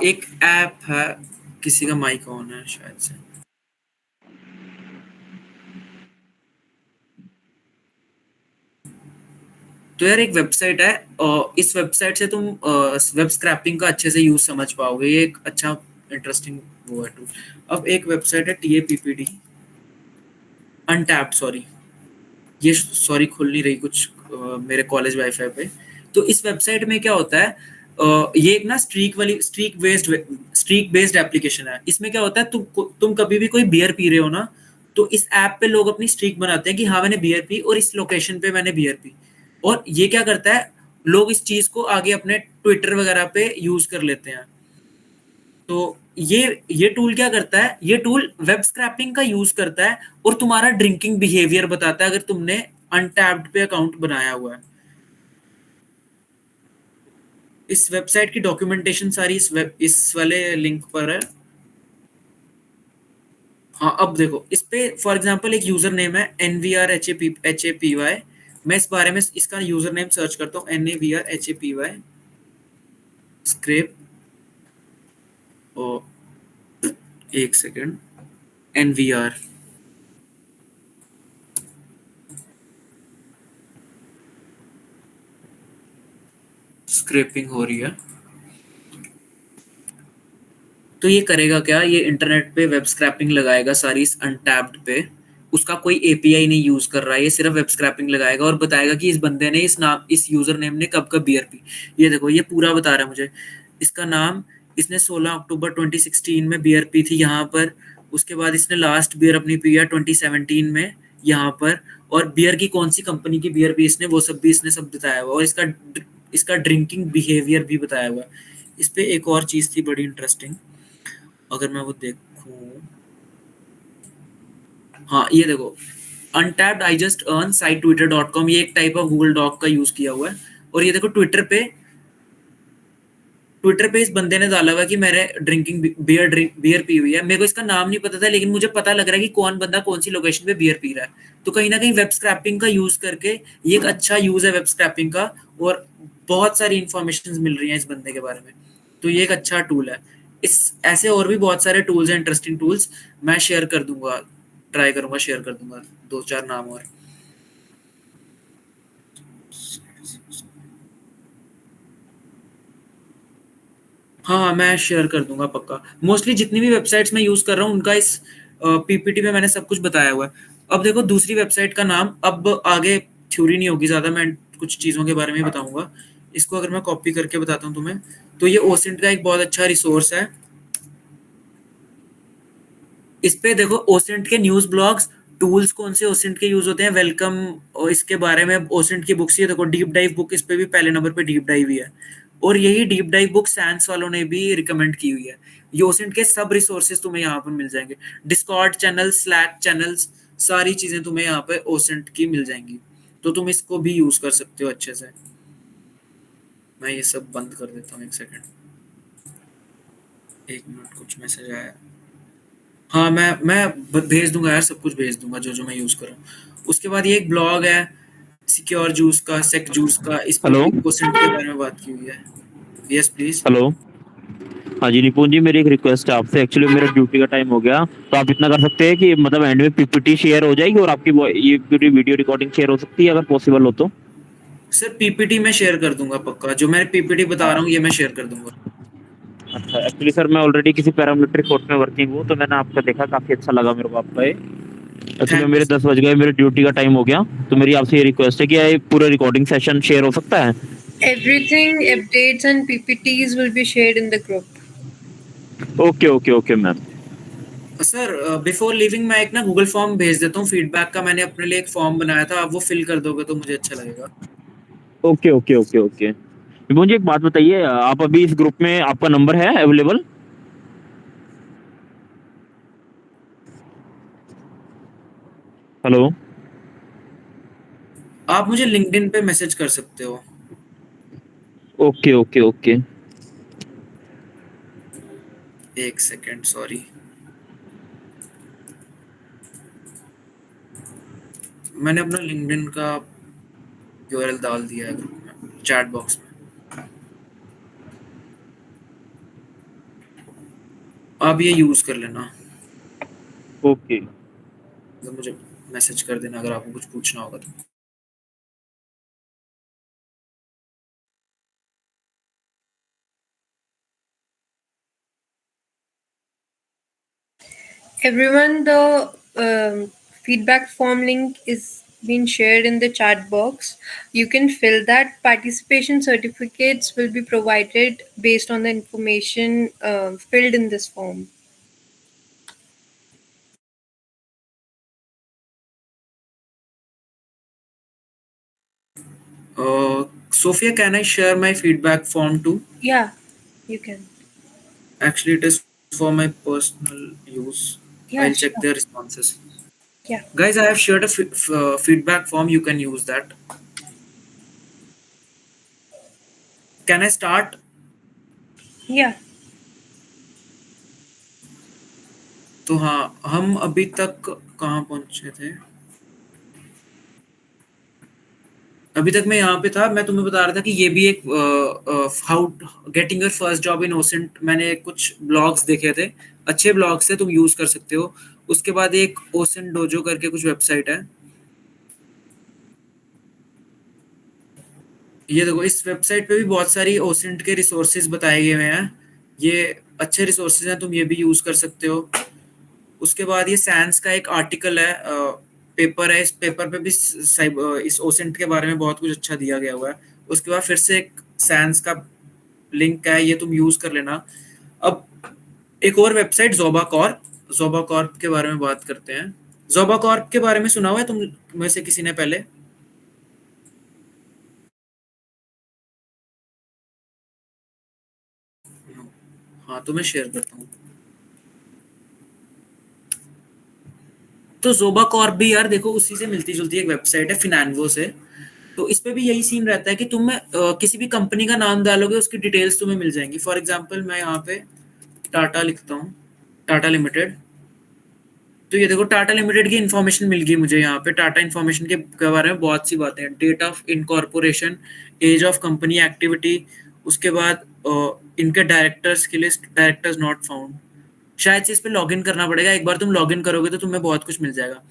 Speaker 1: एक ऐप है, किसी का माइक ऑन है शायद से। तो यार एक वेबसाइट है, इस वेबसाइट से तुम वेब स्क्रैपिंग का अच्छे से यूज समझ पाओगे। ये एक अच्छा इंटरेस्टिंग वो है टूल। अब एक वेबसाइट है TAPPD अनटैप्ड, सॉरी ये सॉरी खुल नहीं रही कुछ मेरे कॉलेज वाईफाई पे। तो इस वेबसाइट में क्या होता है, ये एक ना स्ट्रीक बेस्ड एप्लीकेशन है। इसमें क्या होता है, तुम कभी भी कोई बियर पी रहे हो ना, तो इस ऐप पे लोग अपनी स्ट्रीक बनाते हैं कि हाँ मैंने बियर पी और इस लोकेशन पे मैंने बियर पी। और ये क्या करता है, लोग इस चीज को आगे अपने ट्विटर वगैरह पे यूज कर लेते हैं। तो ये टूल क्या करता है, ये टूल वेब स्क्रैपिंग का यूज करता है और तुम्हारा ड्रिंकिंग बिहेवियर बताता है अगर तुमने अनटैप्ड पे अकाउंट बनाया हुआ है। इस वेबसाइट की डॉक्यूमेंटेशन सारी इस वाले लिंक पर है। हाँ, अब देखो इस पे फॉर एग्जांपल एक यूजर नेम है NVRHAPY। मैं इस बारे में इसका यूजर नेम सर्च करता हूँ, NAVRHAPY स्क्रेप, और एक सेकेंड, NVR स्क्रैपिंग हो रही है। तो ये करेगा क्या, ये इंटरनेट पे वेब स्क्रैपिंग लगाएगा सारी इस अनटैप्ड पे। उसका कोई API नहीं यूज कर रहा है, ये सिर्फ वेब स्क्रैपिंग लगाएगा और बताएगा कि इस बंदे ने इस यूजर नेम ने कब कब बियर पी। ये देखो ये पूरा बता रहा है मुझे। इसका नाम, इसने 16 अक्टूबर 2016 में बियर पी थी यहाँ पर। उसके बाद इसने लास्ट बियर अपनी पी है 2017 में यहाँ पर। और बियर की कौन सी कंपनी की बियर पी इसने, वो सब भी इसने सब बताया हुआ, और इसका ड्रिंकिंग बिहेवियर भी बताया हुआ। इस पे एक और चीज थी बड़ी इंटरेस्टिंग, अगर मैं वो देखूं, हाँ ये देखो, untapped I just earn site twitter.com, ये एक टाइप ऑफ गूगल डॉक का यूज किया हुआ है। और ये देखो ट्विटर पे इस बंदे ने डाला हुआ है कि मैंने बियर पी हुई है। मेरे को इसका नाम नहीं पता था, लेकिन मुझे पता लग रहा है कि कौन बंदा कौन सी लोकेशन पे बियर पी रहा है। तो कहीं ना कहीं वेब स्क्रैपिंग का यूज करके ये एक अच्छा यूज है वेब स्क्रैपिंग का, और बहुत सारी इंफॉर्मेशन मिल रही है इस बंदे के बारे में। तो ये एक अच्छा टूल है। इस ऐसे और भी बहुत सारे टूल्स हैं, इंटरेस्टिंग टूल्स, मैं शेयर कर दूंगा, ट्राई करूंगा शेयर कर दूंगा 2-4 नाम और। हाँ मैं शेयर कर दूंगा पक्का। मोस्टली जितनी भी वेबसाइट्स मैं यूज कर रहा हूँ उनका इस पीपीटी में मैंने सब कुछ बताया हुआ है। अब देखो दूसरी वेबसाइट का नाम, अब आगे थ्योरी नहीं होगी ज्यादा, मैं कुछ चीजों के बारे में ही बताऊंगा। इसको अगर मैं कॉपी करके बताता हूँ तुम्हें, तो ये ओसेंट का एक बहुत अच्छा रिसोर्स है। इस पे देखो ओसेंट के न्यूज ब्लॉग्स, टूल्स कौन से ओसेंट के यूज होते हैं, वेलकम, और इसके बारे में ओसेंट की बुक्स, ये देखो डीप डाइव बुक, इस पे भी पहले नंबर पे डीप डाइव ही है। और यही डीप डाइव बुक सैंस वालों ने भी रिकमेंड की हुई है। ये ओसेंट के सब रिसोर्सेज तुम्हें यहाँ पर मिल जाएंगे, डिस्कॉर्ड चैनल, स्लैक चैनल्स, सारी चीजें तुम्हें यहाँ पे ओसेंट की मिल जाएंगी। तो तुम इसको भी यूज कर सकते हो अच्छे से। मैं ये सब बंद कर देता हूँ, एक सेकेंड, 1 मिनट, कुछ मैसेज आया। हाँ मैं भेज दूंगा यार, सब कुछ भेज दूंगा जो जो मैं यूज कर रहा हूँ। उसके बाद ये एक ब्लॉग है सिक्योर जूस का, सेक जूस का, इस पे
Speaker 4: हेलो
Speaker 1: भी कोसेंट के बारे में बात की हुई है। Yes please.
Speaker 4: हेलो। हाँ जी निपुण जी, मेरी एक रिक्वेस्ट है आपसे। एक्चुअली मेरा ड्यूटी का टाइम हो गया, तो आप इतना कर सकते हैं कि मतलब एंड में पीपीटी शेयर हो जाएगी और आपकी ये पूरी वीडियो रिकॉर्डिंग शेयर हो सकती है अगर पॉसिबल हो तो।
Speaker 1: सर पीपीटी में शेयर कर दूंगा पक्का, जो मैं पीपीटी बता रहा हूँ ये मैं शेयर कर दूंगा।
Speaker 4: अच्छा, एक्चुअली सर मैं ऑलरेडी किसी पैरामिलिट्री फोर्स में वर्किंग हूँ, तो मैंने आपका देखा, काफी अच्छा लगा मेरे को आपका ये। एक्चुअली
Speaker 1: थैंक यू
Speaker 4: मेरे
Speaker 1: सर।
Speaker 4: 10 बज गए, मेरे ड्यूटी का टाइम हो गया, तो मेरी आपसे ये रिक्वेस्ट है कि ये पूरा रिकॉर्डिंग सेशन शेयर हो सकता है।
Speaker 5: Everything, updates and PPTs will be shared in the group.
Speaker 4: Okay okay okay ma'am.
Speaker 1: Sir before living मैं एक ना गूगल फॉर्म भेज देता हूँ फीडबैक का, मैंने अपने लिए एक फॉर्म बनाया था, आप वो फिल कर दोगे तो मुझे अच्छा लगेगा।
Speaker 4: Okay okay okay okay. मुझे एक बात बताइए, आप अभी इस ग्रुप में आपका नंबर है अवेलेबल? हेलो।
Speaker 1: आप मुझे लिंक्डइन पे मैसेज कर सकते हो।
Speaker 4: Okay okay okay.
Speaker 1: एक सेकेंड, सॉरी, मैंने अपना लिंक्डइन का यूआरएल डाल दिया है ग्रुप में, चैट बॉक्स में, आप ये यूज कर लेना।
Speaker 4: ओके।
Speaker 1: तो मुझे मैसेज कर देना अगर आपको कुछ पूछना होगा तो।
Speaker 5: Everyone, the feedback form link is being shared in the chat box. You can fill that. Participation certificates will be provided based on the information filled in this form.
Speaker 1: Sophia, can I share my feedback form too?
Speaker 5: Yeah, you can.
Speaker 1: Actually, it is for my personal use.
Speaker 5: Yeah,
Speaker 1: I'll check
Speaker 5: sure.
Speaker 1: their responses.
Speaker 5: Yeah.
Speaker 1: Guys, I have shared a feedback form. You can use that. Can I start?
Speaker 5: Yeah.
Speaker 1: तो हाँ, हम अभी तक कहाँ पहुंचे थे? अभी तक मैं यहाँ पे था, मैं तुम्हें बता रहा था कि ये भी एक how getting your first job in OSINT, मैंने कुछ ब्लॉग्स देखे थे, अच्छे ब्लॉग्स थे, तुम यूज कर सकते हो। उसके बाद एक ओसेंट डोजो करके कुछ वेबसाइट है, ये देखो, इस वेबसाइट पे भी बहुत सारी ओसेंट के रिसोर्सेज बताए गए हुए हैं। ये अच्छे रिसोर्सेज हैं, तुम ये भी यूज कर सकते हो। उसके बाद ये सैंस का एक आर्टिकल है, पेपर है, इस पेपर पे भी इस ओसेंट के बारे में बहुत कुछ अच्छा दिया गया हुआ है। उसके बाद फिर से एक सैंस का लिंक है, ये तुम यूज कर लेना। अब एक और website Joba Corp, Joba Corp के बारे में बात करते हैं। जोबा कॉर्प के बारे में सुना हुआ है तुम में से किसी ने पहले? हाँ तो मैं शेयर करता हूँ। तो ज़ोबा कॉर्प भी यार देखो उसी से मिलती जुलती एक वेबसाइट है फिनान्वो से। तो इस पे भी यही सीन रहता है कि तुम किसी भी कंपनी का नाम डालोगे उसकी डिटेल्स तुम्हें मिल जाएंगी। फॉर एग्जांपल मैं यहाँ पे टाटा लिखता हूँ, टाटा लिमिटेड, तो ये देखो टाटा लिमिटेड की इन्फॉर्मेशन मिल गई मुझे। यहाँ पे टाटा इन्फॉर्मेशन के बारे में बहुत सी बातें हैं, date of incorporation, age of company, activity, उसके बाद इनके डायरेक्टर्स की लिस्ट, डायरेक्टर्स नॉट फाउंड। शायद से इस पे लॉगिन करना पड़ेगा, एक बार तुम लॉगिन करोगे तो तुम्हें बहुत कुछ मिल जाएगा।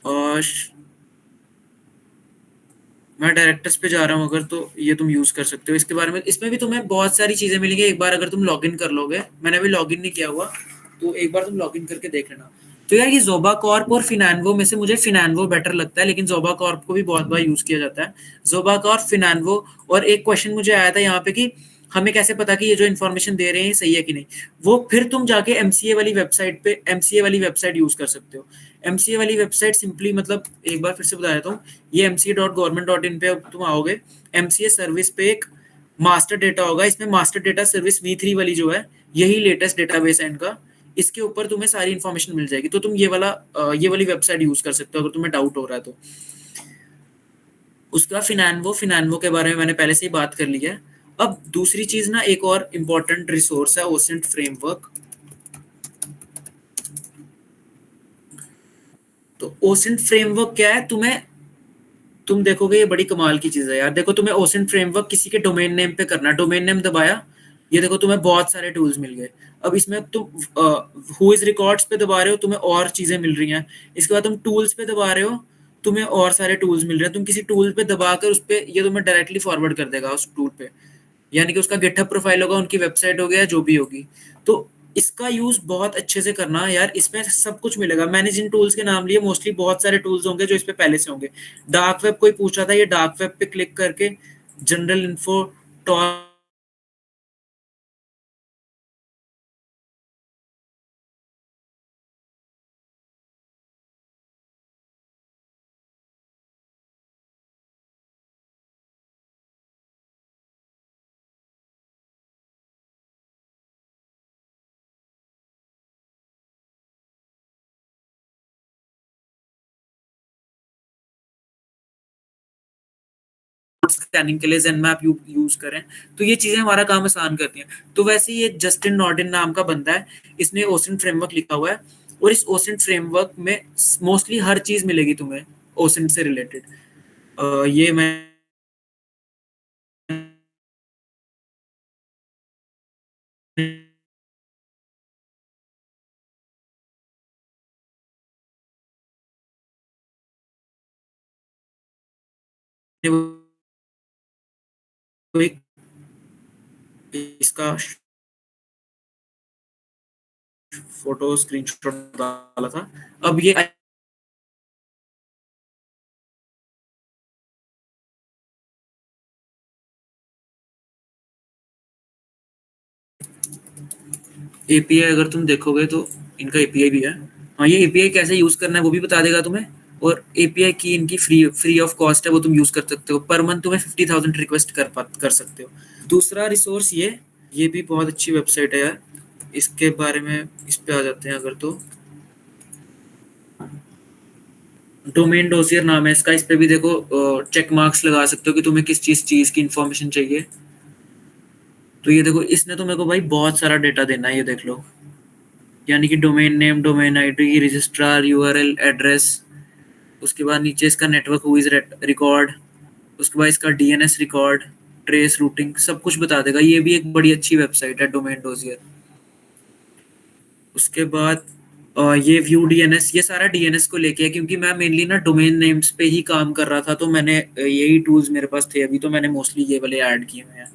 Speaker 1: और मैं डायरेक्टर्स पे जा रहा हूँ अगर, तो ये तुम यूज कर सकते हो इसके बारे में। इसमें भी तुम्हें बहुत सारी चीजें मिलेंगी एक बार अगर तुम लॉगिन कर लोगे। मैंने अभी लॉगिन नहीं किया हुआ, तो एक बार तुम लॉगिन करके देख लेना। तो यार ये ज़ोबा कॉर्प और फिनान्वो में से मुझे फिनान्वो बेटर लगता है, लेकिन ज़ोबा कॉर्प को भी बहुत बार यूज किया जाता है। ज़ोबा कॉर्प, फिनान्वो। और एक क्वेश्चन मुझे आया था यहाँ पे कि हमें कैसे पता कि ये जो इन्फॉर्मेशन दे रहे हैं सही है कि नहीं। वो फिर तुम जाके एमसीए वाली वेबसाइट यूज कर सकते हो। एमसीए वाली वेबसाइट सिंपली मतलब एक बार फिर से बता देता हूँ, ये mca.government.in पे तुम आओगे, एमसीए सर्विस पे एक मास्टर डेटा होगा, इसमें मास्टर डेटा सर्विस V3 वाली जो है यही लेटेस्ट डेटाबेस है इनका, इसके ऊपर तुम्हें सारी इन्फॉर्मेशन मिल जाएगी। तो तुम ये वाली वेबसाइट यूज कर सकते हो अगर तुम्हें डाउट हो रहा है तो। उसका फिनान्वो के बारे में मैंने पहले से ही बात कर ली है। अब दूसरी चीज ना, एक और इम्पोर्टेंट रिसोर्स है ओसेंट फ्रेमवर्क। तो ओसेंट फ्रेमवर्क क्या है, तुम देखोगे ये बड़ी कमाल की चीज है यार। देखो तुम्हें ओसेंट फ्रेमवर्क किसी के डोमेन नेम पे करना, डोमेन नेम दबाया, ये देखो तुम्हें बहुत सारे टूल्स मिल गए। अब इसमें तुम हु इज रिकॉर्ड्स पे दबा रहे हो, तुम्हें और चीजें मिल रही हैं। इसके बाद तुम टूल्स पे दबा रहे हो, तुम्हें और सारे टूल्स मिल रहे हैं। तुम किसी टूल पे दबाकर उस पे, ये तुम्हें डायरेक्टली फॉरवर्ड कर देगा उस टूल पे, यानी कि उसका गिटहब प्रोफाइल होगा, उनकी वेबसाइट हो गया, जो भी होगी। तो इसका यूज बहुत अच्छे से करना यार, इसमें सब कुछ मिलेगा। मैंने जिन टूल्स के नाम लिए मोस्टली बहुत सारे टूल्स होंगे जो इस पे पहले से होंगे। डार्क वेब कोई पूछ रहा था, ये डार्क वेब पे क्लिक करके जनरल इन्फो, स्कैनिंग के लिए ज़ेनमैप यूज करें, तो ये चीजें हमारा काम आसान करती हैं। तो वैसे ये जस्टिन नॉर्डन नाम का बंदा है, इसने ओसेंट फ्रेमवर्क लिखा हुआ है, और इस ओसेंट फ्रेमवर्क में मोस्टली हर चीज मिलेगी तुम्हें ओसेंट से रिलेटेड। ये मैं इसका फोटो स्क्रीनशॉट डाला था। अब ये एपीआई अगर तुम देखोगे तो इनका एपीआई भी है। हाँ, ये एपीआई कैसे यूज करना है वो भी बता देगा तुम्हें, और एपीआई की इनकी फ्री ऑफ कॉस्ट है, वो तुम यूज कर सकते हो। पर मंथ तुम्हें 50,000 रिक्वेस्ट कर सकते हो। दूसरा रिसोर्स ये भी बहुत अच्छी वेबसाइट है यार, इसके बारे में इस पे आ जाते हैं अगर, तो डोमेन डोसियर नाम है इसका। इस पे भी देखो चेक मार्क्स लगा सकते हो कि तुम्हें किस चीज की इंफॉर्मेशन चाहिए। तो ये देखो, इसने तो मेरे को भाई बहुत सारा डेटा देना है, ये देख लो, यानी कि domain name, domain ID, registrar, URL, address, उसके बाद नीचे इसका नेटवर्क हु इज रिकॉर्ड, उसके बाद इसका डीएनएस रिकॉर्ड, ट्रेस रूटिंग, सब कुछ बता देगा। ये भी एक बड़ी अच्छी वेबसाइट है डोमेन डोजियर। उसके बाद ये व्यू डीएनएस, ये सारा डीएनएस को लेके है, क्योंकि मैं मेनली ना डोमेन नेम्स पे ही काम कर रहा था, तो मैंने यही टूल्स मेरे पास थे अभी, तो मैंने मोस्टली ये वाले ऐड किए हुए हैं।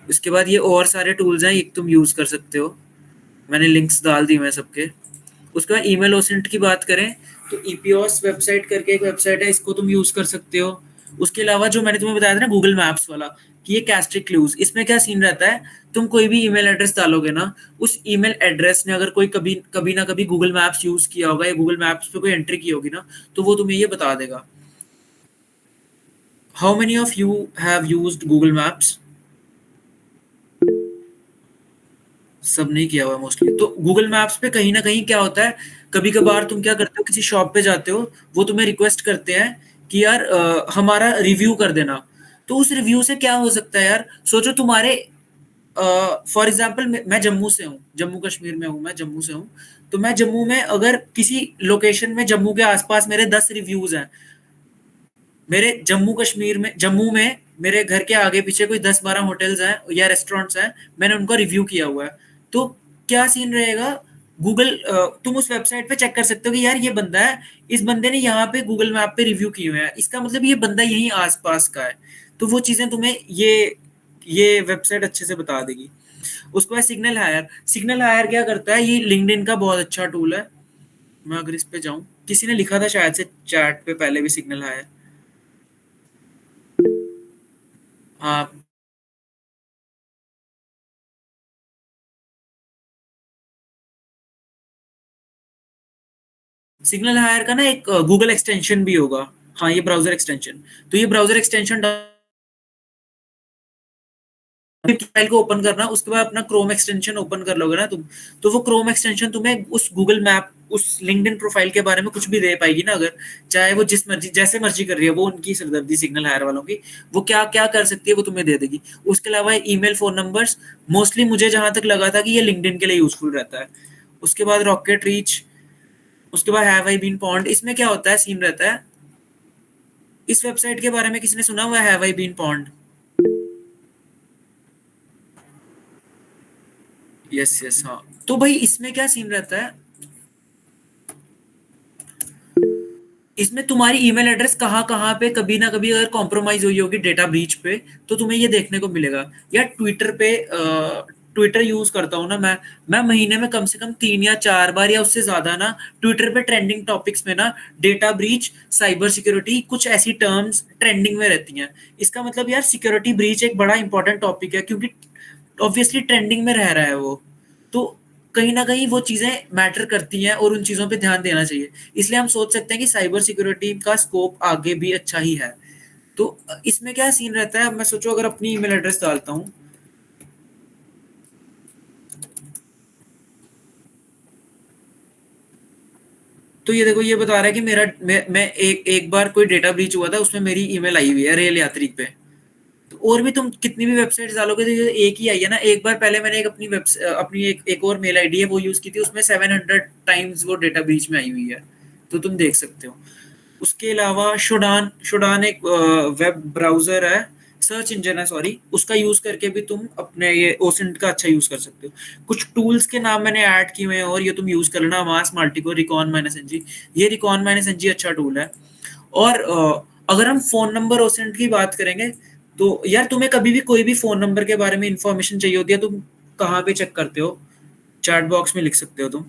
Speaker 1: उसके बाद ये और सारे टूल्स हैं, एक तुम यूज कर सकते हो, मैंने लिंक्स डाल दी मैं सबके। उसके बाद ईमेल ओसेंट की बात करें तो ईपीओस वेबसाइट करके एक वेबसाइट है, इसको तुम यूज कर सकते हो। उसके अलावा जो मैंने तुम्हें बताया था ना गूगल मैप्स वाला, कि ये कैस्ट्रिक क्लूज, इसमें क्या सीन रहता है, तुम कोई भी ईमेल एड्रेस डालोगे ना, उस ईमेल एड्रेस ने अगर कोई कभी ना कभी गूगल मैप्स यूज किया होगा या गूगल मैप्स पे कोई एंट्री की होगी ना, तो वो तुम्हें ये बता देगा। How many of you have used Google maps? सब नहीं किया हुआ मोस्टली। तो गूगल मैप्स पे कहीं ना कहीं क्या होता है, कभी कभार तुम क्या करते हो, किसी शॉप पे जाते हो, वो तुम्हें रिक्वेस्ट करते हैं कि यार हमारा रिव्यू कर देना। तो उस रिव्यू से क्या हो सकता है यार, सोचो तुम्हारे फॉर एग्जाम्पल मैं जम्मू से हूँ, जम्मू कश्मीर में हूँ, मैं जम्मू से हूँ। तो मैं जम्मू में अगर किसी लोकेशन में जम्मू के आसपास मेरे 10 रिव्यूज हैं, मेरे जम्मू में मेरे घर के आगे पीछे कोई 10-12 होटल्स हैं या रेस्टोरेंट्स हैं, मैंने उनका रिव्यू किया हुआ है। तो क्या सीन रहेगा, गूगल तुम उस वेबसाइट पे चेक कर सकते हो कि यार ये बंदा है, इस बंदे ने यहाँ पे गूगल मैप पे रिव्यू किए हुए हैं, इसका मतलब ये बंदा यहीं आसपास का है। तो वो चीजें तुम्हें ये वेबसाइट अच्छे से बता देगी। उसके बाद सिग्नल हायर क्या करता है, ये लिंक्डइन का बहुत अच्छा टूल है। मैं अगर इस पे जाऊं, किसी ने लिखा था शायद से चैट पे पहले भी, सिग्नल हायर। हाँ, सिग्नल हायर का ना एक गूगल एक्सटेंशन भी होगा। हाँ, ये ब्राउजर एक्सटेंशन, तो ये ब्राउजर एक्सटेंशन फाइल को ओपन करना, उसके बाद अपना क्रोम एक्सटेंशन ओपन कर लोगे ना तुम, तो वो क्रोम एक्सटेंशन तुम्हें उस गूगल मैप, उस लिंक्डइन प्रोफाइल के बारे में कुछ भी दे पाएगी ना, अगर चाहे वो जिस मर्जी जैसे मर्जी कर रही है, वो उनकी सिरदर्दी सिग्नल हायर वालों की, वो क्या क्या कर सकती है वो तुम्हें दे देगी। उसके अलावा ईमेल, फोन नंबर्स, मोस्टली मुझे जहां तक लगा था कि ये लिंक्डइन के लिए यूजफुल रहता है। उसके बाद रॉकेट रीच, उसके बाद हैव आई बीन पॉन्ड। इसमें क्या होता है, सीन रहता है, इस वेबसाइट के बारे में किसी ने सुना हुआ है, have I been pwned? Yes yes, हाँ। तो भाई इसमें क्या सीन रहता है, इसमें तुम्हारी ईमेल एड्रेस कहाँ कहाँ पे कभी ना कभी अगर कॉम्प्रोमाइज हुई होगी डेटा ब्रीच पे, तो तुम्हें ये देखने को मिलेगा। या ट्विटर पे, ट्विटर यूज करता हूँ ना मैं महीने में कम से कम 3 या 4 बार या उससे ज्यादा ना, ट्विटर पे ट्रेंडिंग टॉपिक्स में ना डेटा ब्रीच, साइबर सिक्योरिटी, कुछ ऐसी टर्म्स ट्रेंडिंग में रहती हैं। इसका मतलब यार सिक्योरिटी ब्रीच एक बड़ा इंपॉर्टेंट टॉपिक है, क्योंकि ऑब्वियसली ट्रेंडिंग में रह रहा है वो। तो कहीं ना कहीं वो चीजें मैटर करती हैं और उन चीजों पे ध्यान देना चाहिए। इसलिए हम सोच सकते हैं कि साइबर सिक्योरिटी का स्कोप आगे भी अच्छा ही है। तो इसमें क्या सीन रहता है, मैं सोचो अगर अपनी ईमेल एड्रेस डालता हूँ, तो ये देखो, ये बता रहा है कि मैं एक बार कोई डेटा ब्रीच हुआ था, उसमें मेरी ईमेल आई हुई है रेल यात्री पे। तो और भी तुम कितनी भी वेबसाइट डालोगे तो ये एक ही आई है ना। एक बार पहले मैंने अपनी एक और मेल आईडी है वो यूज की थी, उसमें 700 टाइम्स वो डेटा ब्रीच में आई हुई है। तो तुम देख सकते हो। उसके अलावा शोडान शोडान एक वेब ब्राउजर है, सर्च इंजन है, सॉरी, उसका यूज करके भी तुम अपने ये ओसेंट का अच्छा यूज कर सकते हो। कुछ टूल्स के नाम मैंने ऐड किए हुए हैं और ये तुम यूज कर लेना, मास मल्टीको, रिकॉन माइनस एनजी। ये रिकॉन माइनस एनजी अच्छा टूल है। और अगर हम फोन नंबर ओसेंट की बात करेंगे, तो यार तुम्हें कभी भी कोई भी फोन नंबर के बारे में इंफॉर्मेशन चाहिए होती है, तुम कहाँ पे चेक करते हो? चैट बॉक्स में लिख सकते हो तुम,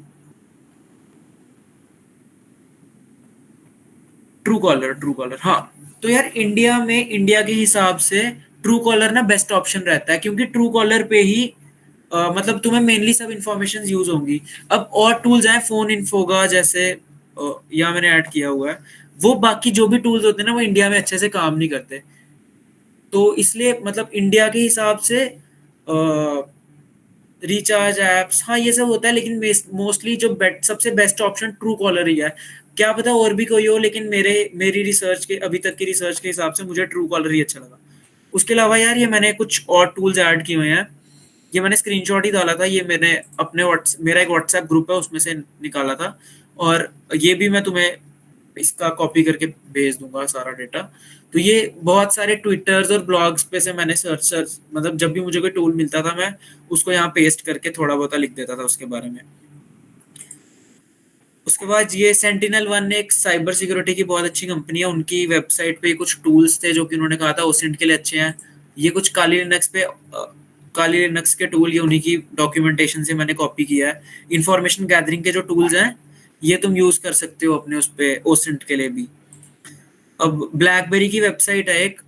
Speaker 1: ट्रू कॉलर, हाँ। तो यार इंडिया के हिसाब से ट्रू कॉलर ना बेस्ट ऑप्शन रहता है, क्योंकि ट्रू कॉलर पे ही मतलब तुम्हें मेनली सब इंफॉर्मेशन यूज होंगी। अब और टूल्स हैं, फोन इन्फोगा जैसे, यहाँ मैंने ऐड किया हुआ है। वो बाकी जो भी टूल्स होते हैं ना, वो इंडिया में अच्छे से काम नहीं करते। तो इसलिए मतलब इंडिया के हिसाब से रिचार्ज एप्स, हाँ ये सब होता है, लेकिन मोस्टली जो सबसे बेस्ट ऑप्शन ट्रू कॉलर ही है। क्या पता और भी कोई हो, लेकिन मेरी रिसर्च के, अभी तक की रिसर्च के हिसाब से मुझे ट्रू कॉलर ही अच्छा लगा। उसके अलावा यार ये मैंने कुछ और टूल्स ऐड किए हुए हैं। ये मैंने स्क्रीनशॉट ही डाला था, ये मैंने अपने मेरा एक व्हाट्सएप ग्रुप है उसमें से निकाला था। और ये भी मैं तुम्हें इसका कॉपी करके भेज दूंगा सारा डेटा। तो ये बहुत सारे ट्विटर्स और ब्लॉग्स पे से मैंने सर्च मतलब जब भी मुझे कोई टूल मिलता था, मैं उसको यहाँ पेस्ट करके थोड़ा बहुत लिख देता था उसके बारे में। उसके बाद ये सेंटिनल वन एक साइबर सिक्योरिटी की बहुत अच्छी कंपनी है, उनकी वेबसाइट पे कुछ टूल्स थे जो कि उन्होंने कहा था ओसेंट के लिए अच्छे हैं। ये कुछ काली लिनक्स के टूल, ये उन्हीं की डॉक्यूमेंटेशन से मैंने कॉपी किया है। इंफॉर्मेशन गैदरिंग के जो टूल्स हैं, ये तुम यूज कर सकते हो अपने उस पे ओसेंट के लिए भी। अब ब्लैकबेरी की वेबसाइट है एक,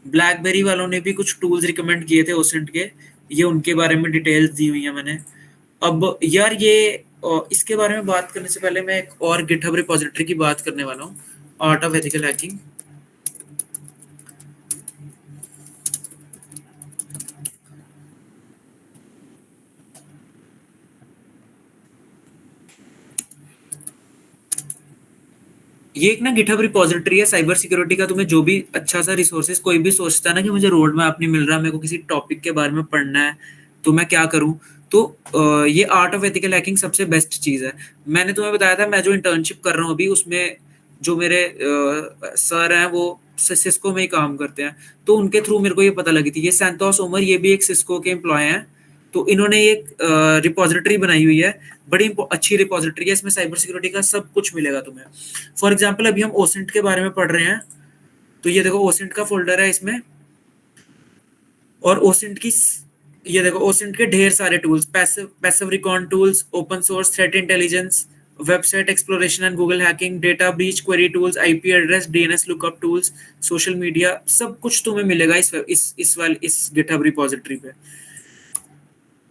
Speaker 1: ब्लैकबेरी वालों ने भी कुछ टूल्स रिकमेंड किए थे ओसेंट के, ये उनके बारे में डिटेल्स दी हुई है मैंने। अब यार ये इसके बारे में बात करने से पहले मैं एक और गिटहब रिपोजिटरी की बात करने वाला हूँ, आर्ट ऑफ एथिकल हैकिंग। ये एक ना गिटहब रिपोजिटरी है साइबर सिक्योरिटी का। तुम्हें जो भी अच्छा सा रिसोर्सेज, कोई भी सोचता है ना कि मुझे रोड मैप नहीं मिल रहा, मेरे को किसी टॉपिक के बारे में पढ़ना है, तो मैं क्या करूं, तो ये आर्ट ऑफ एथिकल हैकिंग सबसे बेस्ट चीज है। मैंने तुम्हें बताया था, मैं जो इंटर्नशिप कर रहा हूँ अभी, उसमें जो मेरे सर हैं वो सिस्को में ही काम करते हैं, तो उनके थ्रू मेरे को ये पता लगी थी। ये सैंतोस ओमर, ये भी एक सिस्को के एम्प्लॉय हैं, तो इन्होंने एक रिपोजिटरी बनाई हुई है, बड़ी अच्छी रिपोजिटरी है। इसमें साइबर सिक्योरिटी का सब कुछ मिलेगा तुम्हें। फॉर एग्जाम्पल अभी हम ओसेंट के बारे में पढ़ रहे हैं, तो ये देखो ओसेंट का फोल्डर है इसमें, और ओसेंट की ये देखो ओसेंट के ढेर सारे tools, passive recon tools, open source threat intelligence, website exploration and Google hacking, data breach query tools, IP address, DNS lookup tools, social media, सब कुछ तुम्हें मिलेगा इस गिटहब रिपोजिटरी पे।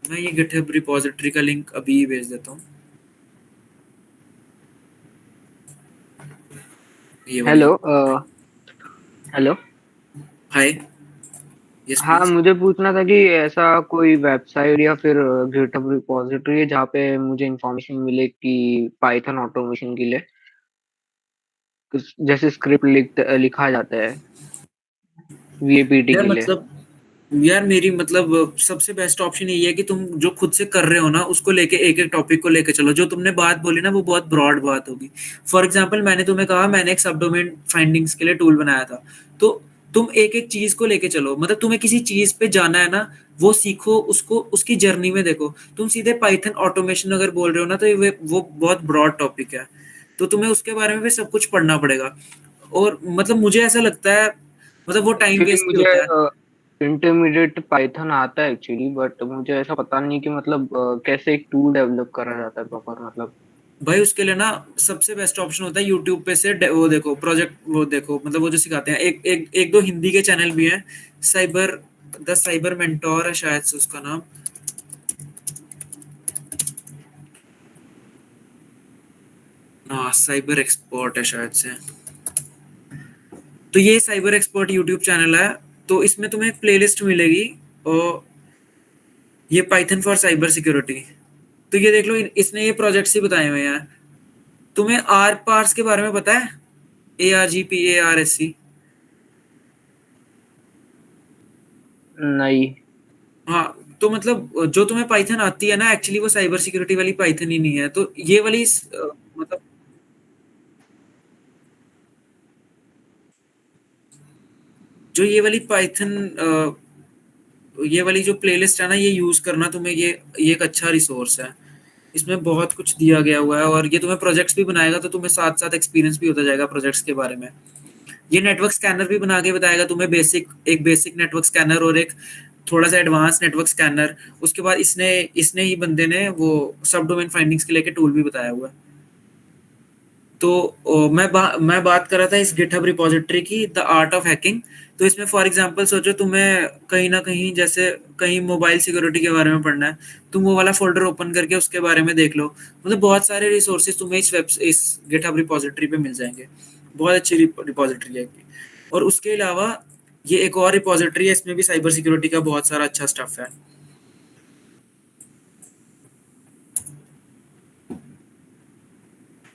Speaker 1: मैं ये गिटहब रिपोजिटरी का लिंक अभी ही भेज देता हूँ। ये वाली,
Speaker 2: हेलो।
Speaker 1: हाय, यस
Speaker 2: हाँ,
Speaker 1: प्लीज।
Speaker 2: मुझे पूछना था कि ऐसा कोई वेबसाइट या फिर गिटहब रिपॉजिटरी है जहाँ पे मुझे इंफॉर्मेशन मिले कि पाइथन ऑटोमेशन के लिए जैसे स्क्रिप्ट लिखा जाता है वीएपीटी
Speaker 1: यार
Speaker 2: के लिए।
Speaker 1: मतलब, यार मेरी मतलब सबसे बेस्ट ऑप्शन यही है कि तुम जो खुद से कर रहे हो ना, उसको लेके एक एक टॉपिक को लेके चलो। जो तुमने बात बोली ना, वो बहुत ब्रॉड बात होगी। फॉर एग्जांपल मैंने तुम्हें कहा, मैंने एक सब डोमेन फाइंडिंग्स के लिए टूल बनाया था, तो तुम एक एक चीज को लेके चलो। मतलब तुम्हें किसी चीज पे जाना है ना, वो सीखो, उसको उसकी जर्नी में देखो। तुम सीधे पाइथन ऑटोमेशन अगर बोल रहे हो ना, तो ये वो बहुत ब्रॉड टॉपिक है, तो तुम्हें उसके बारे में भी सब कुछ पढ़ना पड़ेगा। और मतलब मुझे ऐसा लगता है, मतलब वो टाइम
Speaker 2: एक्चुअली
Speaker 1: वेस्ट भी
Speaker 2: मुझे
Speaker 1: होता है।
Speaker 2: इंटरमीडिएट पाइथन आता है एक्चुअली, बट मुझे ऐसा पता नहीं कि मतलब कैसे एक टूल डेवलप करा जाता है प्रॉपर मतलब।
Speaker 1: भाई उसके लिए ना सबसे बेस्ट ऑप्शन होता है यूट्यूब पे से वो देखो प्रोजेक्ट, वो देखो, मतलब वो जो सिखाते हैं, एक दो हिंदी के चैनल भी हैं। साइबर द साइबर मेंटोर है शायद से उसका नाम, ना साइबर एक्सपर्ट है शायद से। तो ये साइबर एक्सपर्ट यूट्यूब चैनल है, तो इसमें तुम्हें एक प्लेलिस्ट मिलेगी, और ये पाइथन फॉर साइबर सिक्योरिटी। तो ये देख लो, इसने ये प्रोजेक्ट्स ही बताए हुए हैं। तुम्हें आर पार्स के बारे में पता है? ARGPARSC।
Speaker 2: नहीं।
Speaker 1: हाँ, तो मतलब जो तुम्हें पाइथन आती है ना, एक्चुअली वो साइबर सिक्योरिटी वाली पाइथन ही नहीं है। तो ये वाली मतलब जो ये वाली पाइथन, ये वाली जो प्लेलिस्ट है ना, ये यूज करना तुम्हें, ये एक अच्छा रिसोर्स है। इसमें बहुत कुछ दिया गया हुआ है, और ये तुम्हें प्रोजेक्ट्स भी बनाएगा, तो तुम्हें साथ साथ एक्सपीरियंस भी होता जाएगा प्रोजेक्ट्स के बारे में। ये नेटवर्क स्कैनर भी बना के बताएगा तुम्हें, एक बेसिक नेटवर्क स्कैनर और एक थोड़ा सा एडवांस नेटवर्क स्कैनर। उसके बाद इसने इसने ही बंदे ने वो सब डोमेन फाइंडिंग्स के लेके टूल भी बताया हुआ है। तो मैं बात कर रहा था इस गिटहब रिपोजिटरी की, द आर्ट ऑफ हैकिंग। तो इसमें फॉर एग्जांपल सोचो, तुम्हें कहीं ना कहीं, जैसे कहीं मोबाइल सिक्योरिटी के बारे में पढ़ना है, तुम वो वाला फोल्डर ओपन करके उसके बारे में देख लो। मतलब बहुत सारे रिसोर्सेज तुम्हें इस गिटहब रिपोजिटरी पे मिल जाएंगे। बहुत अच्छी रिपोजिटरी है। और उसके अलावा ये एक और रिपोजिटरी है, इसमें भी साइबर सिक्योरिटी का बहुत सारा अच्छा स्टफ है।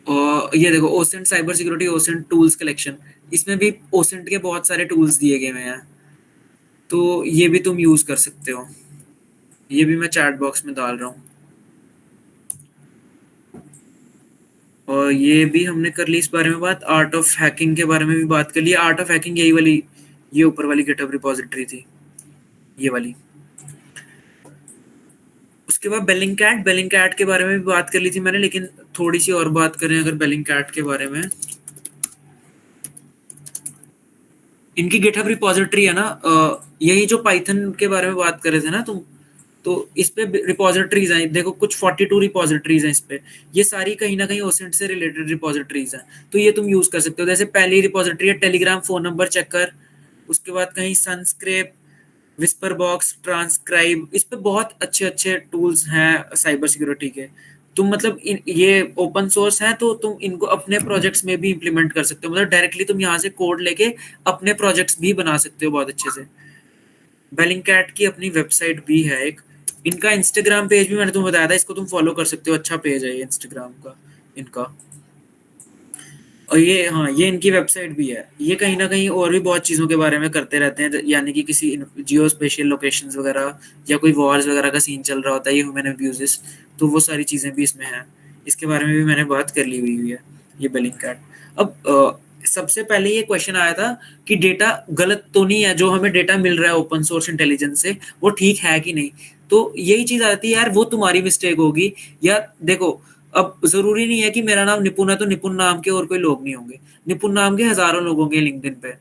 Speaker 1: और ये देखो OSINT cyber security OSINT tools collection, इसमें भी ओसेंट के बहुत सारे टूल्स दिए गए हैं, तो ये भी तुम यूज कर सकते हो। ये भी मैं चैट बॉक्स में डाल रहा हूँ। और ये भी हमने कर ली इस बारे में बात। आर्ट ऑफ हैकिंग के बारे में भी बात कर ली। आर्ट ऑफ हैकिंग यही वाली, ये ऊपर वाली गिटहब रिपोजिटरी थी, ये वाली। उसके बाद बेलिंग कैट के बारे में भी बात कर ली थी मैंने, लेकिन थोड़ी सी और बात करें अगर बेलिंग कैट के बारे में, इनकी गिटहब रिपोजिटरी है ना, यही जो पाइथन के बारे में बात कर रहे थे ना तुम, तो इस पे रिपोजिटरीज हैं, देखो कुछ 42 रिपोजिटरीज हैं इस पे। ये सारी कहीं ना कहीं ओसेंट से रिलेटेड रिपोजिटरीज हैं, तो ये तुम यूज कर सकते हो। जैसे पहली रिपोजिटरी है टेलीग्राम फोन नंबर चेकर, उसके बाद कहीं सनस्क्रेप, विस्पर बॉक्स, ट्रांसक्राइब, इस पे बहुत अच्छे अच्छे टूल्स हैं साइबर सिक्योरिटी के। तुम मतलब ये ओपन सोर्स हैं, तो तुम इनको अपने प्रोजेक्ट्स में भी इम्प्लीमेंट कर सकते हो। मतलब डायरेक्टली तुम यहाँ से कोड लेके अपने प्रोजेक्ट्स भी बना सकते हो बहुत अच्छे से। बेलिंगकैट की अपनी वेबसाइट भी है एक। इनका इंस्टाग्राम पेज भी मैंने तुम्हें बताया था, इसको तुम फॉलो कर सकते हो, अच्छा पेज है ये इंस्टाग्राम का इनका। और ये हाँ, ये इनकी वेबसाइट भी है। ये कहीं ना कहीं और भी बहुत चीज़ों के बारे में करते रहते हैं, यानी कि किसी जियो स्पेशल लोकेशंस वगैरह या कोई वॉर्स वगैरह का सीन चल रहा होता है, ये ह्यूमन अब्यूजेस, तो वो सारी चीज़ें भी इसमें हैं। इसके बारे में भी मैंने बात कर ली हुई है, ये बेलिंगकैट। अब सबसे पहले ये क्वेश्चन आया था कि डेटा गलत तो नहीं है, जो हमें डेटा मिल रहा है ओपन सोर्स इंटेलिजेंस से, वो ठीक है कि नहीं। तो यही चीज़ आती है यार, वो तुम्हारी मिस्टेक होगी। या देखो, अब जरूरी नहीं है कि मेरा नाम निपुण है तो निपुण नाम के और कोई लोग नहीं होंगे, निपुण नाम के हजारों लोग होंगे लिंक्डइन पे।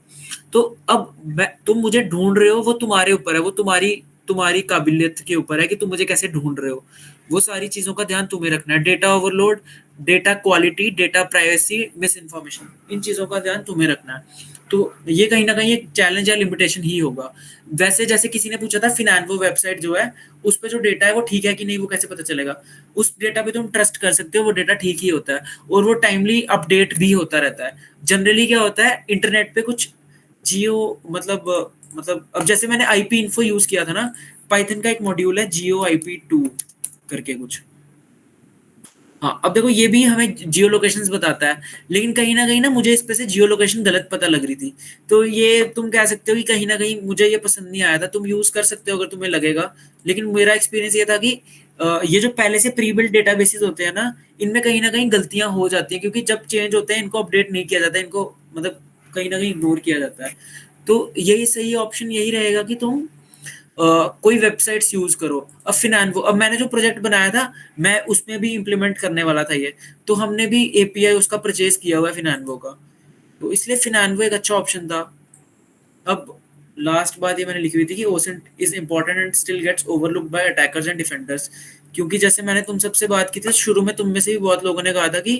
Speaker 1: तो अब तुम मुझे ढूंढ रहे हो, वो तुम्हारे ऊपर है, वो तुम्हारी तुम्हारी काबिलियत के ऊपर है कि तुम मुझे कैसे ढूंढ रहे हो। वो सारी चीजों का ध्यान तुम्हें रखना है। Data overload, data quality, data privacy, misinformation, इन चीजों का ध्यान तुम्हें रखना है। तो ये कहीं ना कहीं एक चैलेंज या लिमिटेशन ही होगा। वैसे जैसे किसी ने पूछा था फिनैन्वो वेबसाइट जो है, उस पे जो डेटा है वो ठीक है कि नहीं, वो कैसे पता चलेगा? उस डेटा पे तुम ट्रस्ट कर सकते हो, वो डेटा ठीक ही होता है और वो टाइमली अपडेट भी होता रहता है। जनरली क्या होता है, इंटरनेट पे कुछ जियो मतलब अब जैसे मैंने आईपी इन्फो यूज किया था ना, पाइथन का एक मॉड्यूल है जियो IP2 करके कुछ। हाँ, अब देखो ये भी हमें जियो लोकेशंस बताता है, लेकिन कहीं ना मुझे इस पे से जियो लोकेशन गलत पता लग रही थी। तो ये तुम कह सकते हो कि कहीं ना कहीं मुझे ये पसंद नहीं आया था। तुम यूज कर सकते हो अगर तुम्हें लगेगा, लेकिन मेरा एक्सपीरियंस ये था कि ये जो पहले से प्री बिल्ट डेटाबेसेस होते हैं ना, इनमें कहीं ना कहीं गलतियां हो जाती हैं, क्योंकि जब चेंज होते हैं इनको अपडेट नहीं किया जाता, इनको मतलब कहीं ना कहीं इग्नोर किया जाता है। तो यही सही ऑप्शन यही रहेगा कि तुम कोई वेबसाइट्स यूज करो। अब फिनैन्वो, अब मैंने जो प्रोजेक्ट बनाया था, मैं उसमें भी इम्प्लीमेंट करने वाला था ये, तो हमने भी API उसका परचेज किया हुआ है फिनैन्वो का, तो इसलिए फिनैन्वो एक अच्छा ऑप्शन था। अब लास्ट बात ये मैंने लिखी हुई थी कि OSINT is important and still gets overlooked by attackers and defenders. क्योंकि जैसे मैंने तुम सबसे बात की थी शुरू में, तुम में से भी बहुत लोगों ने कहा था कि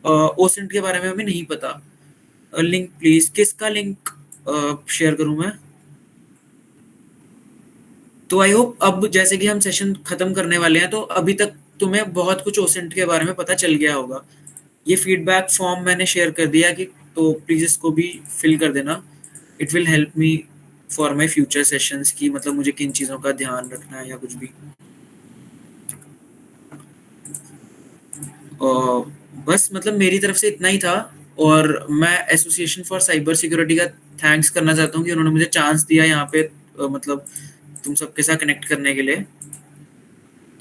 Speaker 1: ओसेंट के बारे में हमें नहीं पता। लिंक प्लीज, किसका लिंक शेयर करूं मैं? तो आई होप अब जैसे कि हम सेशन खत्म करने वाले हैं, तो अभी तक तुम्हें बहुत कुछ ओसेंट के बारे में पता चल गया होगा। ये फीडबैक फॉर्म मैंने शेयर कर दिया कि, तो प्लीज इसको भी फिल कर देना। It will help me for my future sessions की मतलब मुझे किन चीज़ों का ध्यान रखना है या कुछ भी। और बस मतलब मेरी तरफ से इतना ही था। और मैं एसोसिएशन फॉर साइबर सिक्योरिटी का थैंक्स करना चाहता हूँ कि उन्होंने मुझे चांस दिया यहाँ पे मतलब तुम सबके साथ कनेक्ट करने के लिए।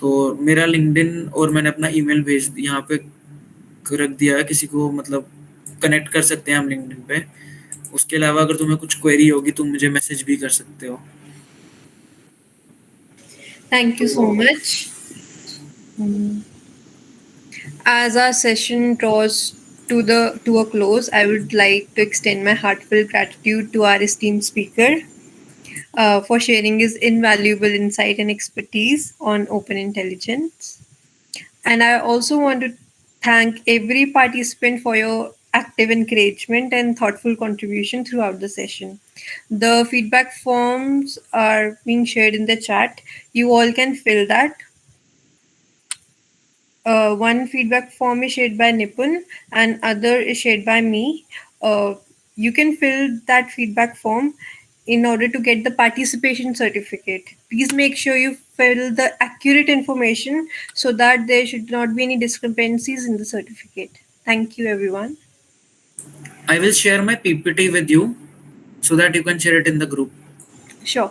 Speaker 1: तो मेरा लिंक्डइन और मैंने अपना ईमेल भेज यहाँ पे रख दिया है, किसी को मतलब कनेक्ट कर सकते हैं हम लिंक्डइन पे। उसके अलावा अगर तुम्हें कुछ क्वेरी होगी तुम मुझे मैसेज भी कर सकते हो।
Speaker 5: Thank you so much. As our session draws to a close, I would like to extend my heartfelt gratitude to our esteemed speaker for sharing his invaluable insight and expertise on open intelligence. And I also want to thank every participant for your active encouragement and thoughtful contribution throughout the session. The feedback forms are being shared in the chat. You all can fill that. One feedback form is shared by Nipun and other is shared by me. You can fill that feedback form in order to get the participation certificate. Please make sure you fill the accurate information so that there should not be any discrepancies in the certificate. Thank you, everyone.
Speaker 1: I will share my PPT with you so that you can share it in the group.
Speaker 5: Sure.